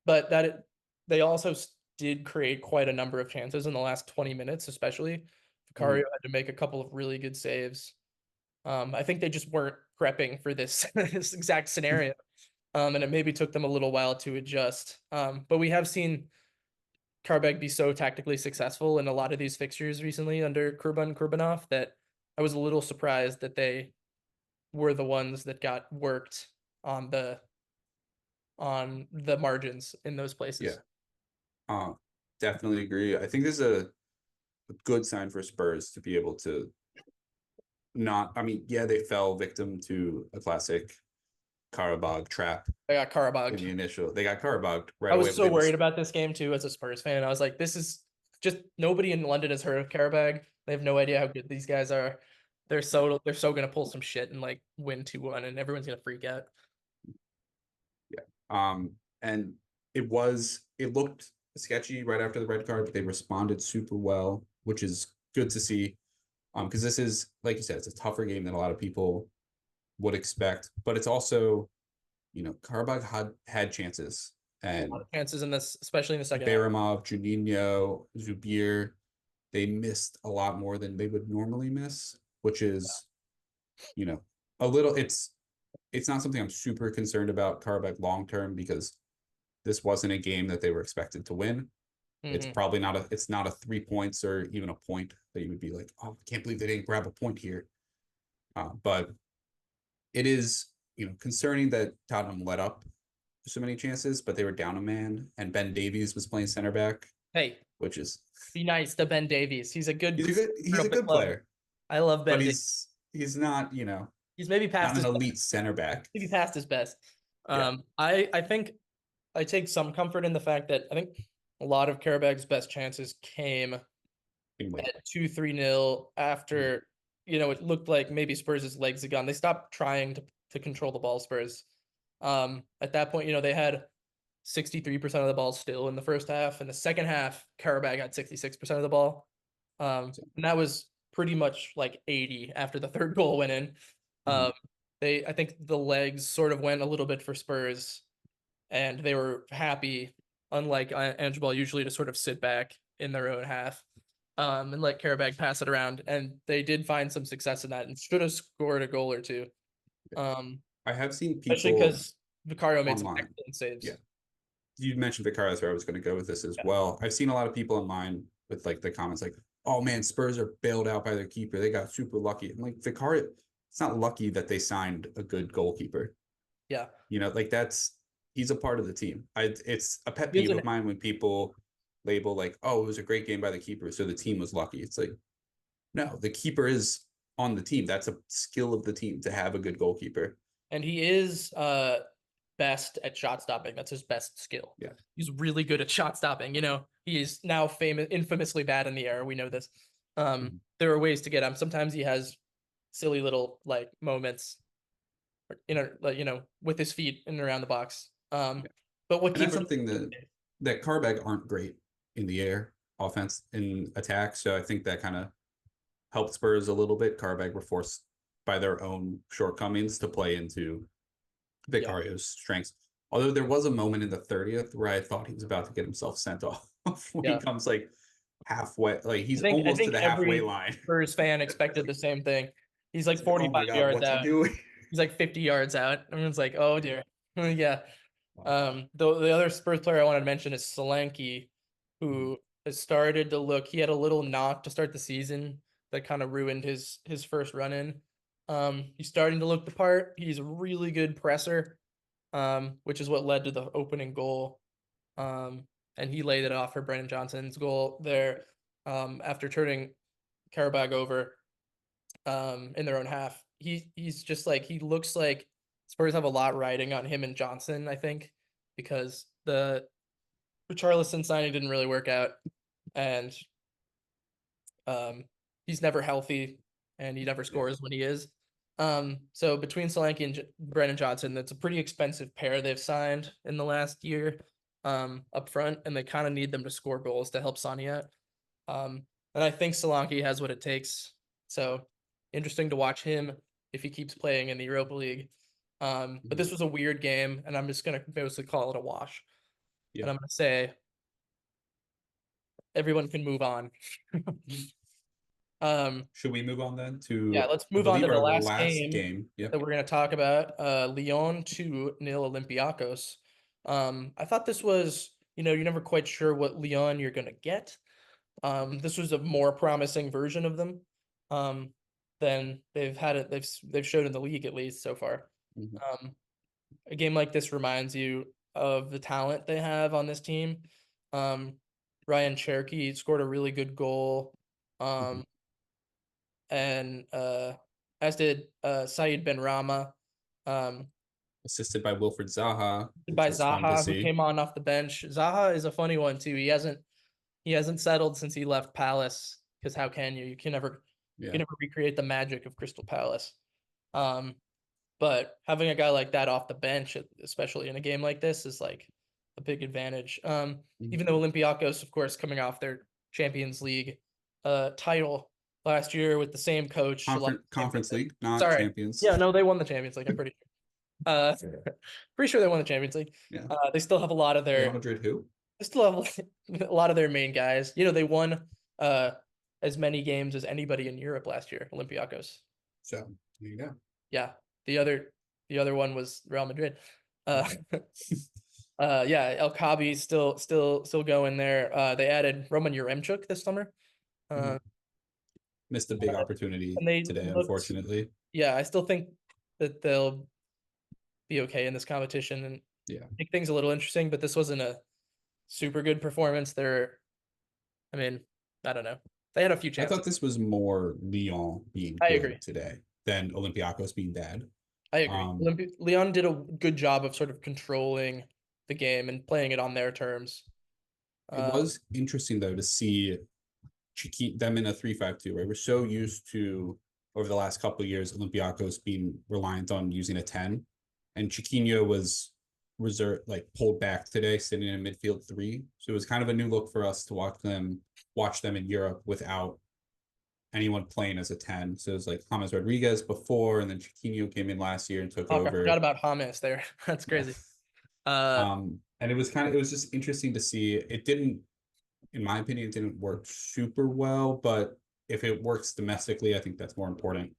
Speaker 1: But they also did create quite a number of chances in the last 20 minutes, especially. Vicario had to make a couple of really good saves. I think they just weren't prepping for this, this exact scenario. And it maybe took them a little while to adjust. But we have seen Karabakh be so tactically successful in a lot of these fixtures recently under Kurbanov that I was a little surprised that they were the ones that got worked on the margins in those places.
Speaker 2: Yeah. Definitely agree. I think this is a good sign for Spurs to be able to they fell victim to a classic Karabakh trap.
Speaker 1: They got Karabakh.
Speaker 2: They got Karabakh right
Speaker 1: away. I
Speaker 2: was
Speaker 1: so worried about this game too as a Spurs fan. I was like, this is just nobody in London has heard of Karabakh. They have no idea how good these guys are. They're so gonna pull some shit and like win 2-1 and everyone's gonna freak out.
Speaker 2: Yeah. And it looked sketchy right after the red card, but they responded super well, which is good to see. Because this is, like you said, it's a tougher game than a lot of people would expect, but it's also, Karabakh had chances and
Speaker 1: a lot of chances in this, especially in the second
Speaker 2: Bayramov, Juninho, Zubir, they missed a lot more than they would normally miss, which is, a little. It's not something I'm super concerned about Karabakh long term because this wasn't a game that they were expected to win. It's probably it's not a 3 points or even a point that you would be like, oh, I can't believe they didn't grab a point here. But it is, concerning that Tottenham let up so many chances, but they were down a man and Ben Davies was playing center back.
Speaker 1: Hey,
Speaker 2: which is
Speaker 1: be nice to Ben Davies. He's a good
Speaker 2: player.
Speaker 1: I love Ben.
Speaker 2: But he's not,
Speaker 1: he's maybe past
Speaker 2: an elite center back.
Speaker 1: Maybe past his best. I think I take some comfort in the fact that I think a lot of Karabakh's best chances came at 2-3-0 after, it looked like maybe Spurs' legs had gone. They stopped trying to control the ball, Spurs. At that point, they had 63% of the ball still in the first half. In the second half, Karabakh got 66% of the ball. And that was pretty much like 80 after the third goal went in. I think the legs sort of went a little bit for Spurs and they were happy, unlike Angeball usually, to sort of sit back in their own half and let Karabakh pass it around. And they did find some success in that and should have scored a goal or two.
Speaker 2: I have seen people,
Speaker 1: especially because Vicario made some excellent saves.
Speaker 2: Yeah, you mentioned Vicario, that's where I was going to go with this as well. I've seen a lot of people online with like the comments like, oh man, Spurs are bailed out by their keeper. They got super lucky. I'm like, Vicario, it's not lucky that they signed a good goalkeeper.
Speaker 1: Yeah.
Speaker 2: He's a part of the team. It's a pet peeve of mine when people label like, oh, it was a great game by the keeper, so the team was lucky. It's like, no, the keeper is on the team. That's a skill of the team to have a good goalkeeper.
Speaker 1: And he is best at shot stopping. That's his best skill.
Speaker 2: Yeah.
Speaker 1: He's really good at shot stopping. He is now infamously bad in the air. We know this. There are ways to get him. Sometimes he has silly little like moments with his feet in and around the box. But
Speaker 2: that's something that Karabakh aren't great in the air offense in attack. So I think that kind of helped Spurs a little bit. Karabakh were forced by their own shortcomings to play into Vicario's strengths. Although there was a moment in the 30th where I thought he was about to get himself sent off when he comes like halfway, like he's
Speaker 1: I
Speaker 2: almost to
Speaker 1: think
Speaker 2: the halfway
Speaker 1: every
Speaker 2: line.
Speaker 1: Spurs fan expected the same thing. He's like
Speaker 2: It's like, oh
Speaker 1: 45
Speaker 2: my God,
Speaker 1: yards
Speaker 2: what's he
Speaker 1: out.
Speaker 2: doing?
Speaker 1: He's like 50 yards out. Everyone's like, oh dear. Yeah.
Speaker 2: Wow.
Speaker 1: The other Spurs player I wanted to mention is Solanke, who has started to look. He had a little knock to start the season that kind of ruined his first run in. He's starting to look the part. He's a really good presser, which is what led to the opening goal. And he laid it off for Brennan Johnson's goal there, after turning Karabag over, in their own half. He's just like, he looks like Spurs have a lot riding on him and Johnson, I think, because the Richarlison signing didn't really work out, and he's never healthy, and he never scores when he is. So between Solanke and Brennan Johnson, that's a pretty expensive pair they've signed in the last year, up front, and they kind of need them to score goals to help Sonny out. And I think Solanke has what it takes. So interesting to watch him if he keeps playing in the Europa League. But this was a weird game, and I'm just gonna basically call it a wash.
Speaker 2: Yeah.
Speaker 1: And I'm gonna say everyone can move on.
Speaker 2: Should we move on then
Speaker 1: Yeah,
Speaker 2: to,
Speaker 1: let's
Speaker 2: I
Speaker 1: move on to
Speaker 2: believe,
Speaker 1: the
Speaker 2: our
Speaker 1: last
Speaker 2: last
Speaker 1: game
Speaker 2: game? Yep.
Speaker 1: that we're gonna talk about. Lyon 2-0 Olympiacos. I thought this was, you're never quite sure what Lyon you're gonna get. This was a more promising version of them, than they've had it. They've showed in the league, at least so far. A game like this reminds you of the talent they have on this team. Ryan Cherky scored a really good goal. And as did Saeed Benrahma,
Speaker 2: Assisted by Wilfred Zaha, which
Speaker 1: by
Speaker 2: was fun to
Speaker 1: Zaha, who
Speaker 2: see.
Speaker 1: came on off the bench. Zaha is a funny one too. He hasn't settled since he left Palace, because how can you? You can never recreate the magic of Crystal Palace. But having a guy like that off the bench, especially in a game like this, is like a big advantage. Even though Olympiacos, of course, coming off their Champions League title last year with the same coach.
Speaker 2: Conference League, not
Speaker 1: Sorry.
Speaker 2: Champions.
Speaker 1: Yeah, no, they won the Champions League. I'm pretty sure. Pretty sure they won the Champions League.
Speaker 2: Yeah.
Speaker 1: They still have a lot of their.
Speaker 2: Real Madrid, who?
Speaker 1: They still have a lot of their main guys. They won as many games as anybody in Europe last year, Olympiacos.
Speaker 2: So there you go.
Speaker 1: Yeah. The other one was Real Madrid. Yeah, El Khabi still going there. They added Roman Yaremchuk this summer.
Speaker 2: Missed a big opportunity today, unfortunately.
Speaker 1: Yeah, I still think that they'll be okay in this competition and make things a little interesting, but this wasn't a super good performance. I don't know. They had a few chances.
Speaker 2: I thought this was more Lyon being good today than Olympiacos being bad.
Speaker 1: I agree. Lyon did a good job of sort of controlling the game and playing it on their terms.
Speaker 2: It was interesting, though, to see them in a 3-5-2, right? We're so used to, over the last couple of years, Olympiacos being reliant on using a 10. And Chiquinho was pulled back today, sitting in midfield 3. So it was kind of a new look for us to watch them in Europe without anyone playing as a 10. So it was like James Rodriguez before, and then Chiquinho came in last year and took over.
Speaker 1: I forgot about James there. That's crazy.
Speaker 2: And it was just interesting to see. It didn't, in my opinion, it didn't work super well, but if it works domestically, I think that's more important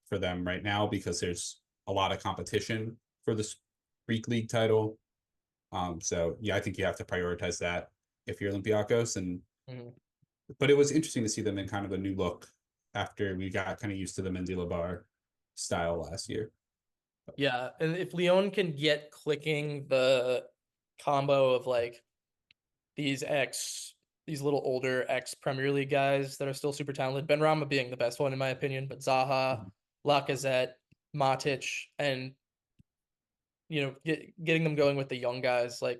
Speaker 2: for them right now, because there's a lot of competition for this Greek league title. So yeah, I think you have to prioritize that if you're Olympiacos. But it was interesting to see them in kind of a new look after we got kind of used to the Mendilibar style last year.
Speaker 1: Yeah, and if Lyon can get clicking the combo of like these little older ex-Premier League guys that are still super talented, Benrahma being the best one in my opinion, but Zaha, Lacazette, Matic, and getting them going with the young guys like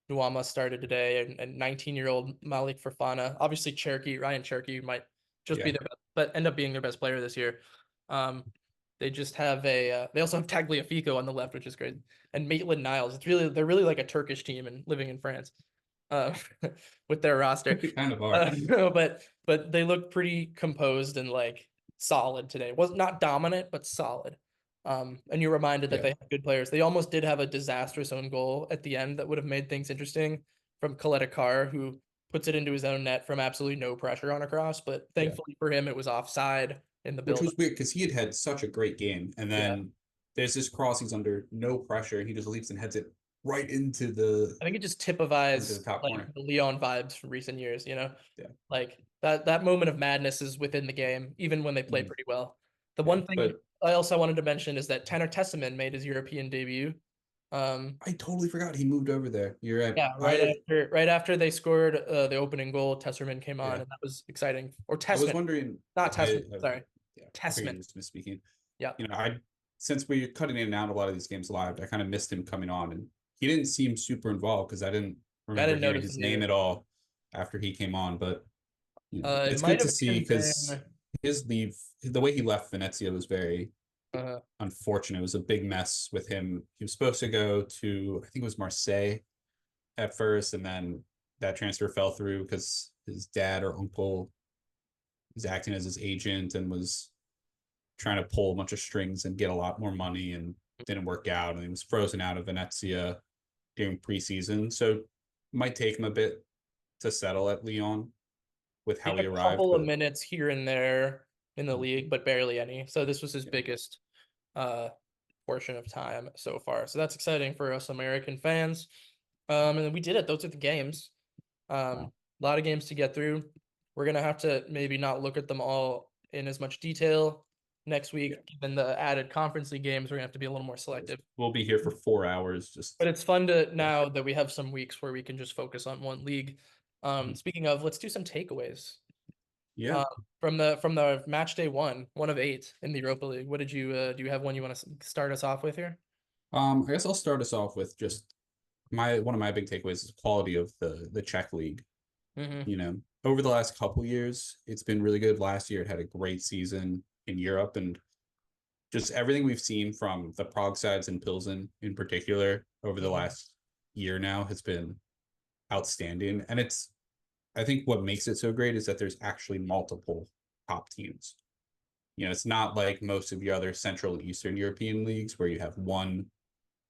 Speaker 1: Nuama started today, and 19-year-old Malik Fofana. Obviously Ryan Cherky might just be their best, but end up being their best player this year. They just have they also have Tagliafico on the left, which is great, and Maitland-Niles. They're really like a Turkish team and living in France, with their roster.
Speaker 2: Kind of are.
Speaker 1: But they look pretty composed and like solid today. Was not dominant, but solid. And you're reminded that they have good players. They almost did have a disastrous own goal at the end that would have made things interesting from Coletta Carr, who puts it into his own net from absolutely no pressure on a cross. But thankfully for him, it was offside in the
Speaker 2: Which
Speaker 1: build.
Speaker 2: was weird because he had such a great game, and then there's this cross. He's under no pressure, and he just leaps and heads it right into the
Speaker 1: I think it just
Speaker 2: into the
Speaker 1: typifies
Speaker 2: top
Speaker 1: like
Speaker 2: corner.
Speaker 1: the Leon vibes from recent years, you know?
Speaker 2: Yeah.
Speaker 1: Like that moment of madness is within the game, even when they play pretty well. The one thing
Speaker 2: But
Speaker 1: I also wanted to mention is that Tanner Tessman made his European debut.
Speaker 2: I totally forgot he moved over there. You're right.
Speaker 1: Yeah, right after they scored the opening goal, Tesserman came on,
Speaker 2: Yeah.
Speaker 1: and that was exciting. Or
Speaker 2: I was
Speaker 1: Tessman,
Speaker 2: wondering.
Speaker 1: not Tessman. Sorry,
Speaker 2: Yeah, I figured
Speaker 1: Tessman.
Speaker 2: he was misspeaking.
Speaker 1: Yeah,
Speaker 2: I since we're cutting in and out a lot of these games live, I kind of missed him coming on, and he didn't seem super involved because I didn't
Speaker 1: I
Speaker 2: remember
Speaker 1: didn't
Speaker 2: hearing
Speaker 1: notice
Speaker 2: his
Speaker 1: him
Speaker 2: name
Speaker 1: either.
Speaker 2: at all after he came on. But
Speaker 1: It
Speaker 2: it's
Speaker 1: might
Speaker 2: good to
Speaker 1: have
Speaker 2: see
Speaker 1: even
Speaker 2: because
Speaker 1: been.
Speaker 2: his leave, the way he left Venezia was very
Speaker 1: Uh,
Speaker 2: unfortunate. It was a big mess with him. He was supposed to go to, I think it was Marseille at first, and then that transfer fell through because his dad or uncle was acting as his agent and was trying to pull a bunch of strings and get a lot more money, and didn't work out. And he was frozen out of Venezia during preseason. So it might take him a bit to settle at Lyon with how
Speaker 1: a
Speaker 2: he arrived.
Speaker 1: couple of
Speaker 2: But
Speaker 1: minutes here and there in the league, but barely any. So this was his biggest uh portion of time so far. So that's exciting for us American fans. And then we did it. Those are the games.
Speaker 2: wow.
Speaker 1: A lot of games to get through. We're gonna have to maybe not look at them all in as much detail next week, given the added conference league games. We're gonna have to be a little more selective.
Speaker 2: We'll be here for 4 hours.
Speaker 1: But it's fun to now that we have some weeks where we can just focus on one league. Speaking of, let's do some takeaways.
Speaker 2: Yeah.
Speaker 1: From the match day one of 8 in the Europa League. What did you do? You have one you want to start us off with here?
Speaker 2: I guess I'll start us off with just one of my big takeaways is the quality of the Czech league. Over the last couple years, it's been really good. Last year, it had a great season in Europe, and just everything we've seen from the Prague sides and Pilsen in particular over the last year now has been outstanding. And I think what makes it so great is that there's actually multiple top teams. It's not like most of your other Central and Eastern European leagues where you have one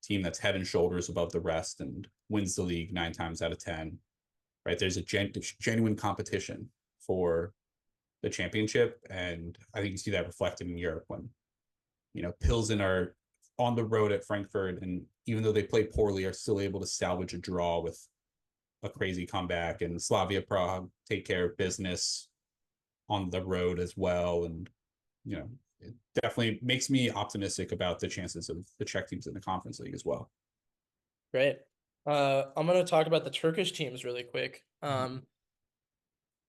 Speaker 2: team that's head and shoulders above the rest and wins the league 9 times out of 10. Right? There's a genuine competition for the championship, and I think you see that reflected in Europe when Pilsen are on the road at Frankfurt, and even though they play poorly, are still able to salvage a draw with a crazy comeback, and Slavia Prague take care of business on the road as well. And it definitely makes me optimistic about the chances of the Czech teams in the Conference League as well.
Speaker 1: Great. I'm going to talk about the Turkish teams really quick. The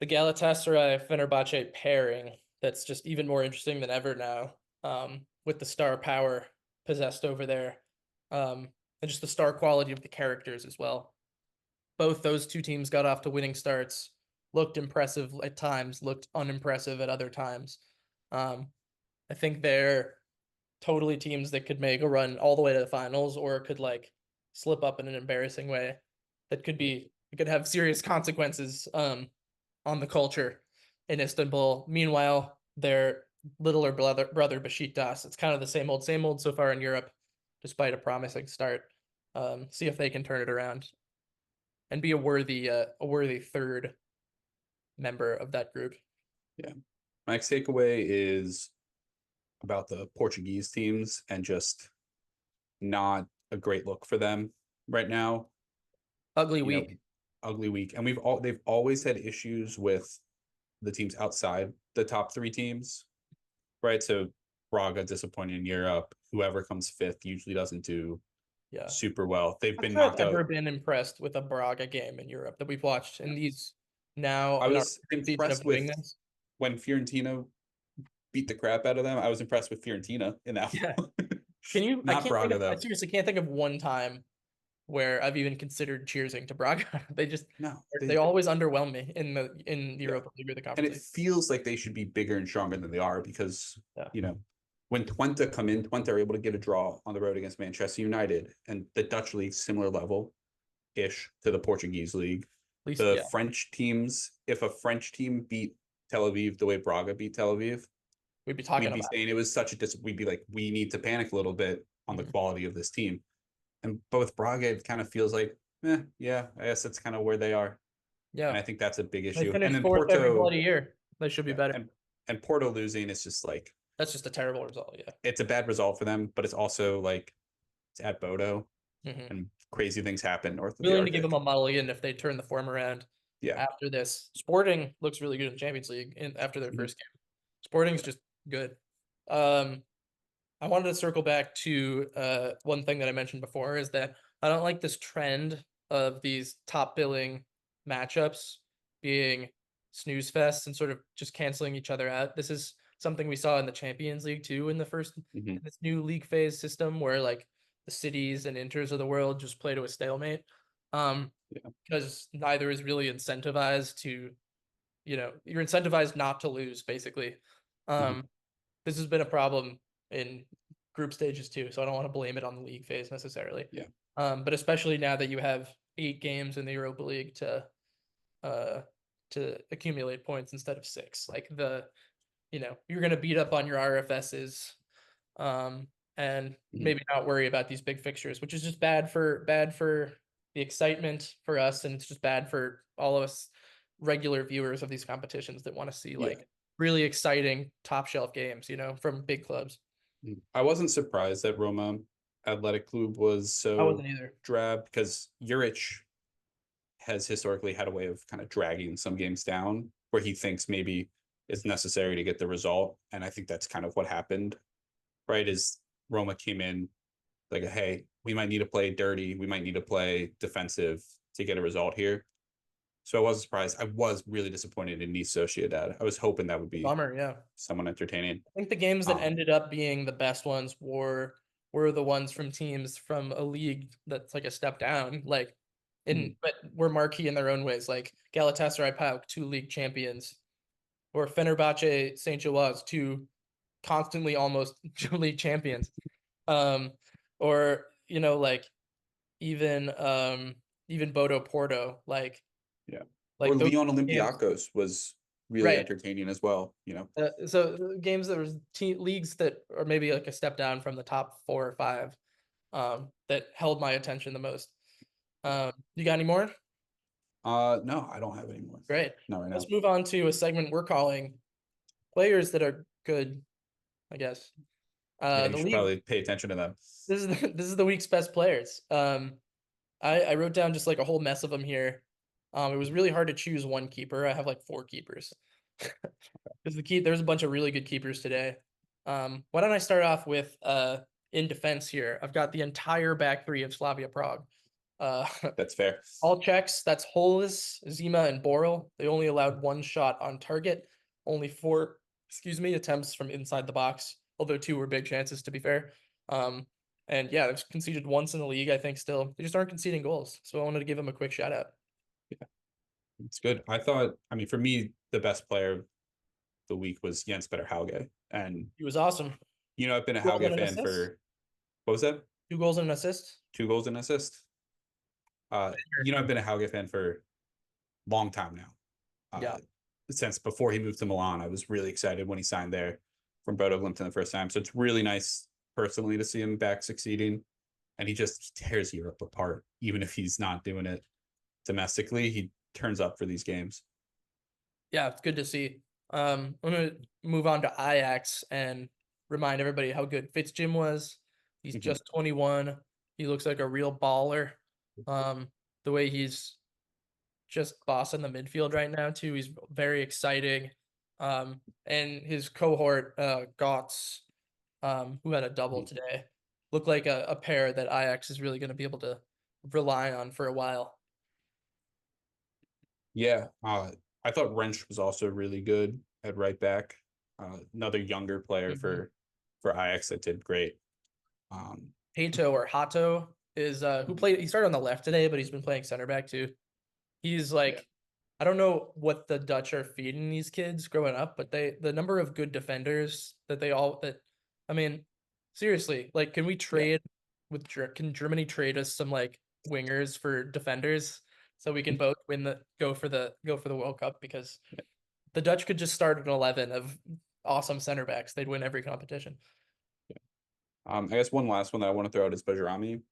Speaker 1: Galatasaray Fenerbahce pairing, that's just even more interesting than ever now, with the star power possessed over there, and just the star quality of the characters as well. Both those two teams got off to winning starts, looked impressive at times, looked unimpressive at other times. I think they're totally teams that could make a run all the way to the finals, or could like slip up in an embarrassing way that could have serious consequences on the culture in Istanbul. Meanwhile, their littler brother Besiktas, it's kind of the same old so far in Europe, despite a promising start. See if they can turn it around and be a worthy third member of that group.
Speaker 2: Yeah. My next takeaway is about the Portuguese teams and just not a great look for them right now.
Speaker 1: Ugly week.
Speaker 2: Ugly week. And they've always had issues with the teams outside the top 3 teams. Right. So Braga disappointing in Europe. Whoever comes 5th usually doesn't do super well. They've been knocked out.
Speaker 1: I've never been impressed with a Braga game in Europe that we've watched in these now.
Speaker 2: I was impressed with
Speaker 1: this.
Speaker 2: When Fiorentina beat the crap out of them. I was impressed with Fiorentina in that one.
Speaker 1: Can you?
Speaker 2: Not Braga though.
Speaker 1: I seriously can't think of one time where I've even considered cheersing to Braga. They always underwhelm me in the Europa League or the Conference
Speaker 2: League. And it feels like they should be bigger and stronger than they are because when Twente come in, Twente are able to get a draw on the road against Manchester United, and the Dutch league similar level-ish to the Portuguese league. The French teams, if a French team beat Tel Aviv the way Braga beat Tel Aviv,
Speaker 1: we'd be
Speaker 2: saying it was such a we'd be like, we need to panic a little bit on the quality of this team. But with Braga, it kind of feels like, I guess that's kind of where they are.
Speaker 1: Yeah.
Speaker 2: And I think that's a big
Speaker 1: They
Speaker 2: issue. And
Speaker 1: finished
Speaker 2: then
Speaker 1: fourth every
Speaker 2: Porto,
Speaker 1: bloody year. They should be
Speaker 2: yeah,
Speaker 1: better.
Speaker 2: and Porto losing is just like,
Speaker 1: That's just a terrible result. Yeah.
Speaker 2: it's a bad result for them, but it's also like it's at Bodo
Speaker 1: Mm-hmm.
Speaker 2: and crazy things happen north of the
Speaker 1: Willing to give
Speaker 2: Arctic.
Speaker 1: them a mulligan if they turn the form around
Speaker 2: Yeah.
Speaker 1: after this. Sporting looks really good in the Champions League after their
Speaker 2: Mhm.
Speaker 1: first game. Sporting's just good. Um, I wanted to circle back to one thing that I mentioned before is that I don't like this trend of these top billing matchups being snooze fests and sort of just canceling each other out. This is something we saw in the Champions League too in
Speaker 2: Mhm.
Speaker 1: this new league phase system where like the cities and Inters of the world just play to a stalemate.
Speaker 2: Yeah.
Speaker 1: Because neither is really incentivized to, you're incentivized not to lose basically.
Speaker 2: Mhm.
Speaker 1: This has been a problem in group stages too, so I don't want to blame it on the league phase necessarily.
Speaker 2: Yeah.
Speaker 1: But especially now that you have 8 games in the Europa League uh to accumulate points instead of 6, like you're gonna beat up on your RFSs, and
Speaker 2: Mhm.
Speaker 1: maybe not worry about these big fixtures, which is just bad for the excitement for us, and it's just bad for all of us regular viewers of these competitions that want to see
Speaker 2: Yeah.
Speaker 1: like really exciting top shelf games, from big clubs.
Speaker 2: I wasn't surprised that Roma Athletic Club was
Speaker 1: I
Speaker 2: so
Speaker 1: wasn't either.
Speaker 2: drab because Juric has historically had a way of kind of dragging some games down where he thinks maybe it's necessary to get the result. And I think that's kind of what happened, right? Is Roma came in like, hey, we might need to play dirty. We might need to play defensive to get a result here. So I wasn't surprised. I was really disappointed in Nice Sociedad. I was hoping that would be
Speaker 1: Bummer, yeah.
Speaker 2: someone entertaining.
Speaker 1: I think the games that
Speaker 2: Um,
Speaker 1: ended up being the best ones were the ones from teams from a league that's like a step down, like
Speaker 2: Mhm.
Speaker 1: but were marquee in their own ways, like Galatasaray PAOK, 2 league champions, or Fenerbahce Saint Gilloise, 2 constantly almost league champions. Um, or like even even Bodo Porto,
Speaker 2: yeah. Or
Speaker 1: like those
Speaker 2: Leon
Speaker 1: games,
Speaker 2: Olympiacos was really
Speaker 1: right?
Speaker 2: entertaining as well, you know.
Speaker 1: So games that was leagues that are maybe like a step down from the top 4 or 5, that held my attention the most. You got any more?
Speaker 2: No, I don't have any more.
Speaker 1: Great.
Speaker 2: Not right now.
Speaker 1: Let's move on to a segment we're calling players that are good, I guess.
Speaker 2: Yeah, you
Speaker 1: The
Speaker 2: should
Speaker 1: league.
Speaker 2: probably pay attention to them.
Speaker 1: This is the week's best players. I wrote down just like a whole mess of them here. It was really hard to choose one keeper. I have like 4 keepers. Because there's a bunch of really good keepers today. Why don't I start off with in defense here? I've got the entire back 3 of Slavia Prague. Uh,
Speaker 2: That's fair.
Speaker 1: all checks. That's Hollis, Zima, and Borel. They only allowed 1 shot on target. Only 4, attempts from inside the box. Although 2 were big chances, to be fair. And yeah, they've conceded once in the league, I think. Still, they just aren't conceding goals. So I wanted to give them a quick shout out.
Speaker 2: Yeah, it's good. I mean, for me, the best player of the week was Jens Petter Hauge. And,
Speaker 1: He was awesome.
Speaker 2: I've been a
Speaker 1: Goals and
Speaker 2: Hauge
Speaker 1: an
Speaker 2: fan
Speaker 1: assist.
Speaker 2: for, what was that?
Speaker 1: 2 goals and an assist.
Speaker 2: 2 goals and assist. I've been a Hauge fan for a long time now.
Speaker 1: Yeah.
Speaker 2: Since before he moved to Milan, I was really excited when he signed there from Bodo Glimt the first time. So it's really nice personally to see him back succeeding. And he tears Europe apart, even if he's not doing it domestically. He turns up for these games.
Speaker 1: Yeah, it's good to see. I'm gonna move on to Ajax and remind everybody how good Fitzjim was. He's
Speaker 2: Mhm.
Speaker 1: just 21. He looks like a real baller. The way he's just bossing the midfield right now too. He's very exciting. And his cohort, Gotts, who had a double today, looked like a pair that Ajax is really going to be able to rely on for a while.
Speaker 2: Yeah, I thought Wrench was also really good at right back. Another younger player
Speaker 1: Mhm.
Speaker 2: for Ajax that did great.
Speaker 1: Hato or Hato is he started on the left today, but he's been playing center back too. He's
Speaker 2: Yeah.
Speaker 1: like, I don't know what the Dutch are feeding these kids growing up, but the number of good defenders I mean, seriously, like, can we
Speaker 2: Yeah.
Speaker 1: trade can Germany trade us some like wingers for defenders so we can both go for the World Cup? Because the Dutch could just start an 11 of awesome center backs. They'd win every competition.
Speaker 2: I guess one last one that I want to throw out is Bajrami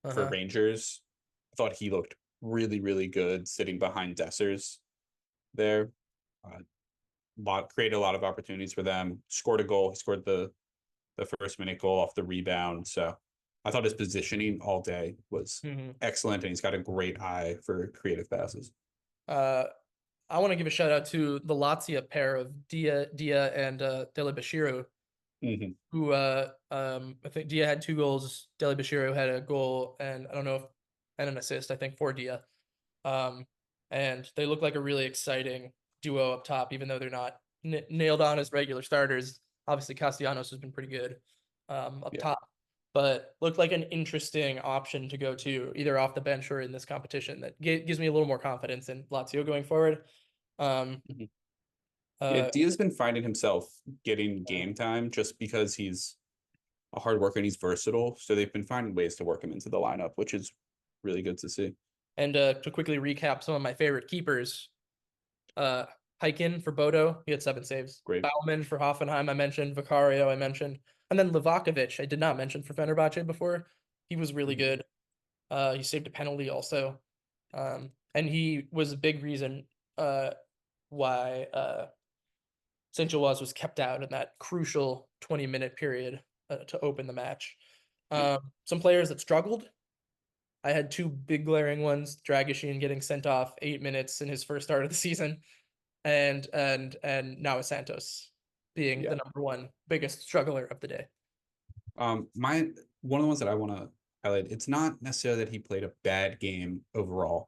Speaker 2: for
Speaker 1: Uh-huh.
Speaker 2: Rangers. I thought he looked really, really good sitting behind Dessers there. Created a lot of opportunities for them. Scored a goal. He scored the first minute goal off the rebound. So I thought his positioning all day was excellent, and he's got a great eye for creative passes.
Speaker 1: I want to give a shout out to the Lazio pair of Dia and Delibashiru, who I think Dia had 2 goals, Delibashiru had a goal, and I don't know if and an assist, I think, for Dia. And they look like a really exciting duo up top, even though they're not nailed on as regular starters. Obviously, Castellanos has been pretty good up top, but looked like an interesting option to go to either off the bench or in this competition. That gives me a little more confidence in Lazio going forward.
Speaker 2: Dia's been finding himself getting game time just because he's a hard worker and he's versatile. So they've been finding ways to work him into the lineup, which is really good to see.
Speaker 1: And to quickly recap some of my favorite keepers, Heikin for Bodo, he had 7 saves.
Speaker 2: Great.
Speaker 1: Baumann for Hoffenheim, I mentioned. Vicario, I mentioned. And then Livakovic, I did not mention for Fenerbahce before. He was really good. He saved a penalty also. And he was a big reason why St. Gilloise was kept out in that crucial 20-minute period to open the match. Some players that struggled. I had 2 big glaring ones, Dragishin getting sent off 8 minutes in his first start of the season, and now Santos being the number 1 biggest struggler of the day.
Speaker 2: One of the ones that I want to highlight, it's not necessarily that he played a bad game overall,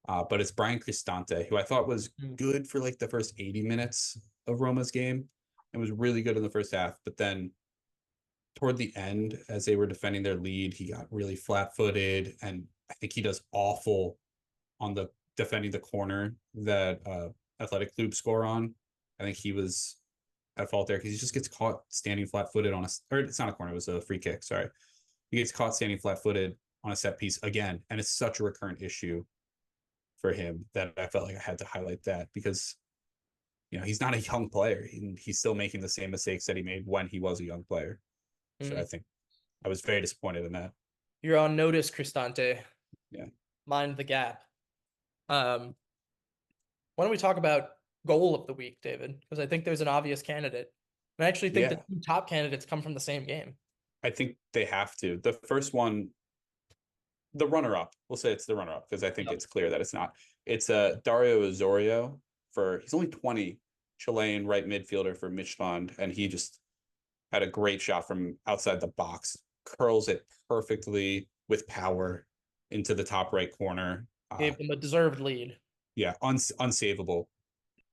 Speaker 2: but it's Brian Cristante, who I thought was good for like the first 80 minutes of Roma's game and was really good in the first half. But then toward the end, as they were defending their lead, he got really flat-footed, and I think he does awful on the defending the corner that Athletic Club score on. I think he was at fault there because he just gets caught standing flat-footed on or it's not a corner, it was a free kick, sorry. He gets caught standing flat-footed on a set piece again, and it's such a recurrent issue for him that I felt like I had to highlight that because, he's not a young player. He's still making the same mistakes that he made when he was a young player. So I think I was very disappointed in that.
Speaker 1: You're on notice, Cristante.
Speaker 2: Yeah.
Speaker 1: Mind the gap. Why don't we talk about goal of the week, David? Because I think there's an obvious candidate. And I actually think the 2 top candidates come from the same game.
Speaker 2: I think they have to. The first one, the runner-up, we'll say it's the runner-up because I think it's clear that it's not. It's Dario Osorio he's only 20, Chilean right midfielder for Midtjylland, and he just had a great shot from outside the box, curls it perfectly with power into the top right corner.
Speaker 1: Gave them a deserved lead.
Speaker 2: Yeah, unsavable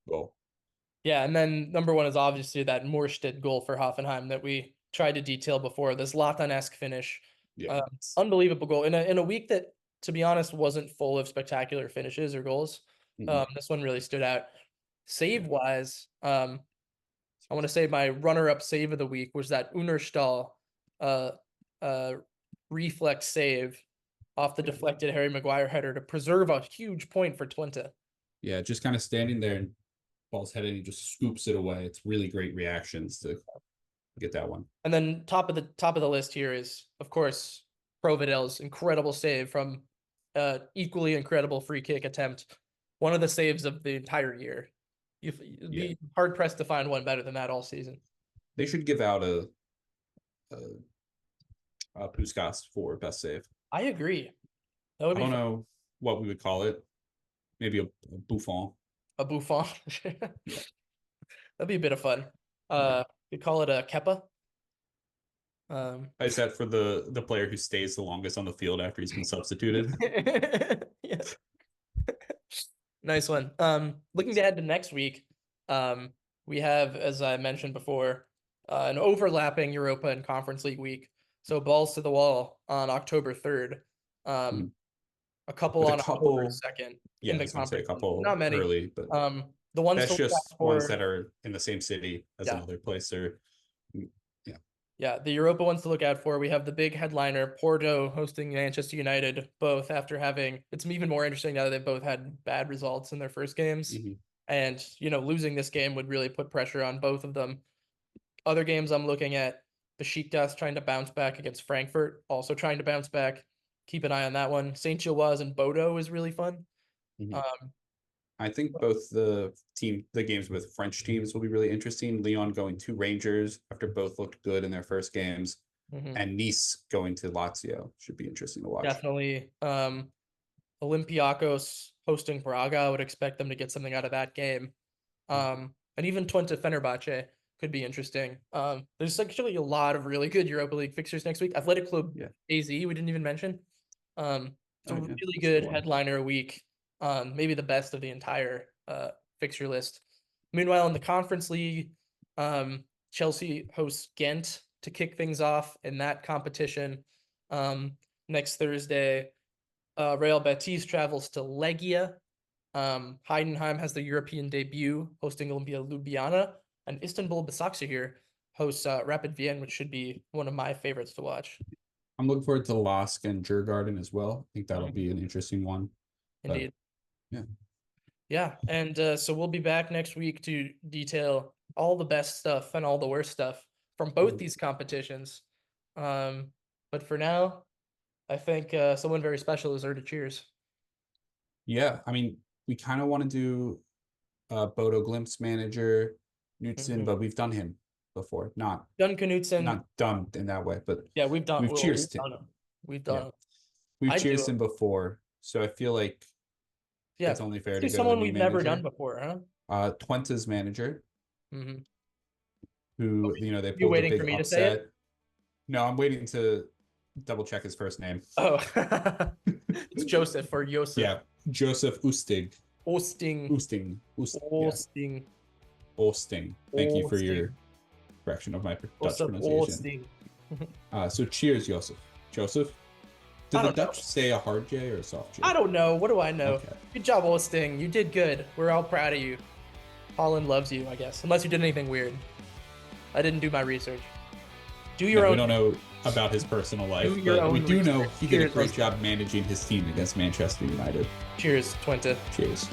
Speaker 2: goal.
Speaker 1: Yeah, and then number 1 is obviously that Morstedt goal for Hoffenheim that we tried to detail before. This Zlatan-esque finish.
Speaker 2: Yeah,
Speaker 1: unbelievable goal. In a week that, to be honest, wasn't full of spectacular finishes or goals. This one really stood out. Save-wise, I want to say my runner-up save of the week was that Unerstal reflex save off the deflected Harry Maguire header to preserve a huge point for Twente.
Speaker 2: Yeah, just kind of standing there and ball's headed and he just scoops it away. It's really great reactions to get that one.
Speaker 1: And then top of the list here is, of course, Providel's incredible save from equally incredible free kick attempt. One of the saves of the entire year. You'd be hard pressed to find one better than that all season.
Speaker 2: They should give out a Puskas for best save.
Speaker 1: I agree. That would
Speaker 2: I don't know what we would call it. Maybe a Buffon.
Speaker 1: A Buffon. That'd be a bit of fun. You call it a Kepa.
Speaker 2: I said for the player who stays the longest on the field after he's been substituted.
Speaker 1: Yeah. Nice one. Looking ahead to next week, we have, as I mentioned before, an overlapping Europa and Conference League week. So balls to the wall on October 3rd. A couple on October 2nd.
Speaker 2: Yeah,
Speaker 1: in the
Speaker 2: I was say a couple
Speaker 1: not many.
Speaker 2: early, but
Speaker 1: the ones
Speaker 2: that's just
Speaker 1: for,
Speaker 2: ones that are in the same city as another place. Or
Speaker 1: yeah, the Europa ones to look out for. We have the big headliner, Porto hosting Manchester United, both after having, it's even more interesting now that they've both had bad results in their first games. And, losing this game would really put pressure on both of them. Other games I'm looking at, Besiktas trying to bounce back against Frankfurt, also trying to bounce back. keep an eye on that one. Saint Gilloise and Bodo is really fun.
Speaker 2: Mhm. I think both the games with French teams will be really interesting. Lyon going to Rangers after both looked good in their first games, and Nice going to Lazio should be interesting to watch.
Speaker 1: Definitely. Olympiacos hosting Braga. I would expect them to get something out of that game. And even Twente Fenerbahce could be interesting. There's actually a lot of really good Europa League fixtures next week. Athletic Club AZ, we didn't even mention. It's a really good headliner week. Maybe the best of the entire fixture list. Meanwhile, in the Conference League, Chelsea hosts Ghent to kick things off in that competition. Next Thursday, Real Betis travels to Legia. Heidenheim has the European debut, hosting Olimpia Ljubljana, and Istanbul Basaksehir hosts Rapid Vienna, which should be one of my favorites to watch.
Speaker 2: I'm looking forward to Lask and Djurgården as well. I think that'll be an interesting one.
Speaker 1: Indeed.
Speaker 2: But,
Speaker 1: yeah. And so we'll be back next week to detail all the best stuff and all the worst stuff from both these competitions. But for now, I think someone very special is there to cheers.
Speaker 2: Yeah, I mean, we kind of want to do Bodo Glimt's manager, Knutson, but we've done him before. Not
Speaker 1: Knutson.
Speaker 2: Not done in that way, but
Speaker 1: yeah, we've cheersed
Speaker 2: him.
Speaker 1: We've done him.
Speaker 2: We've cheersed him before, so I feel like it's only fair to go
Speaker 1: someone
Speaker 2: to
Speaker 1: we've never done before, huh?
Speaker 2: Twente's manager,
Speaker 1: who
Speaker 2: they pulled
Speaker 1: waiting
Speaker 2: the big
Speaker 1: for me
Speaker 2: upset.
Speaker 1: To say it?
Speaker 2: No, I'm waiting to double check his first name.
Speaker 1: Oh, it's Joseph or Joseph.
Speaker 2: Yeah, Joseph Oosting.
Speaker 1: Oosting.
Speaker 2: Thank you for your correction of my Dutch pronunciation. So cheers, Joseph. Did the Dutch say a hard J or a soft J?
Speaker 1: I don't know. What do I know?
Speaker 2: Okay.
Speaker 1: Good job, Oosting. You did good. We're all proud of you. Holland loves you, I guess. Unless you did anything weird. I didn't do my research. Do your own.
Speaker 2: We don't know about his personal life, but we do know he did a great job managing his team against Manchester United.
Speaker 1: Cheers, Twente.
Speaker 2: Cheers.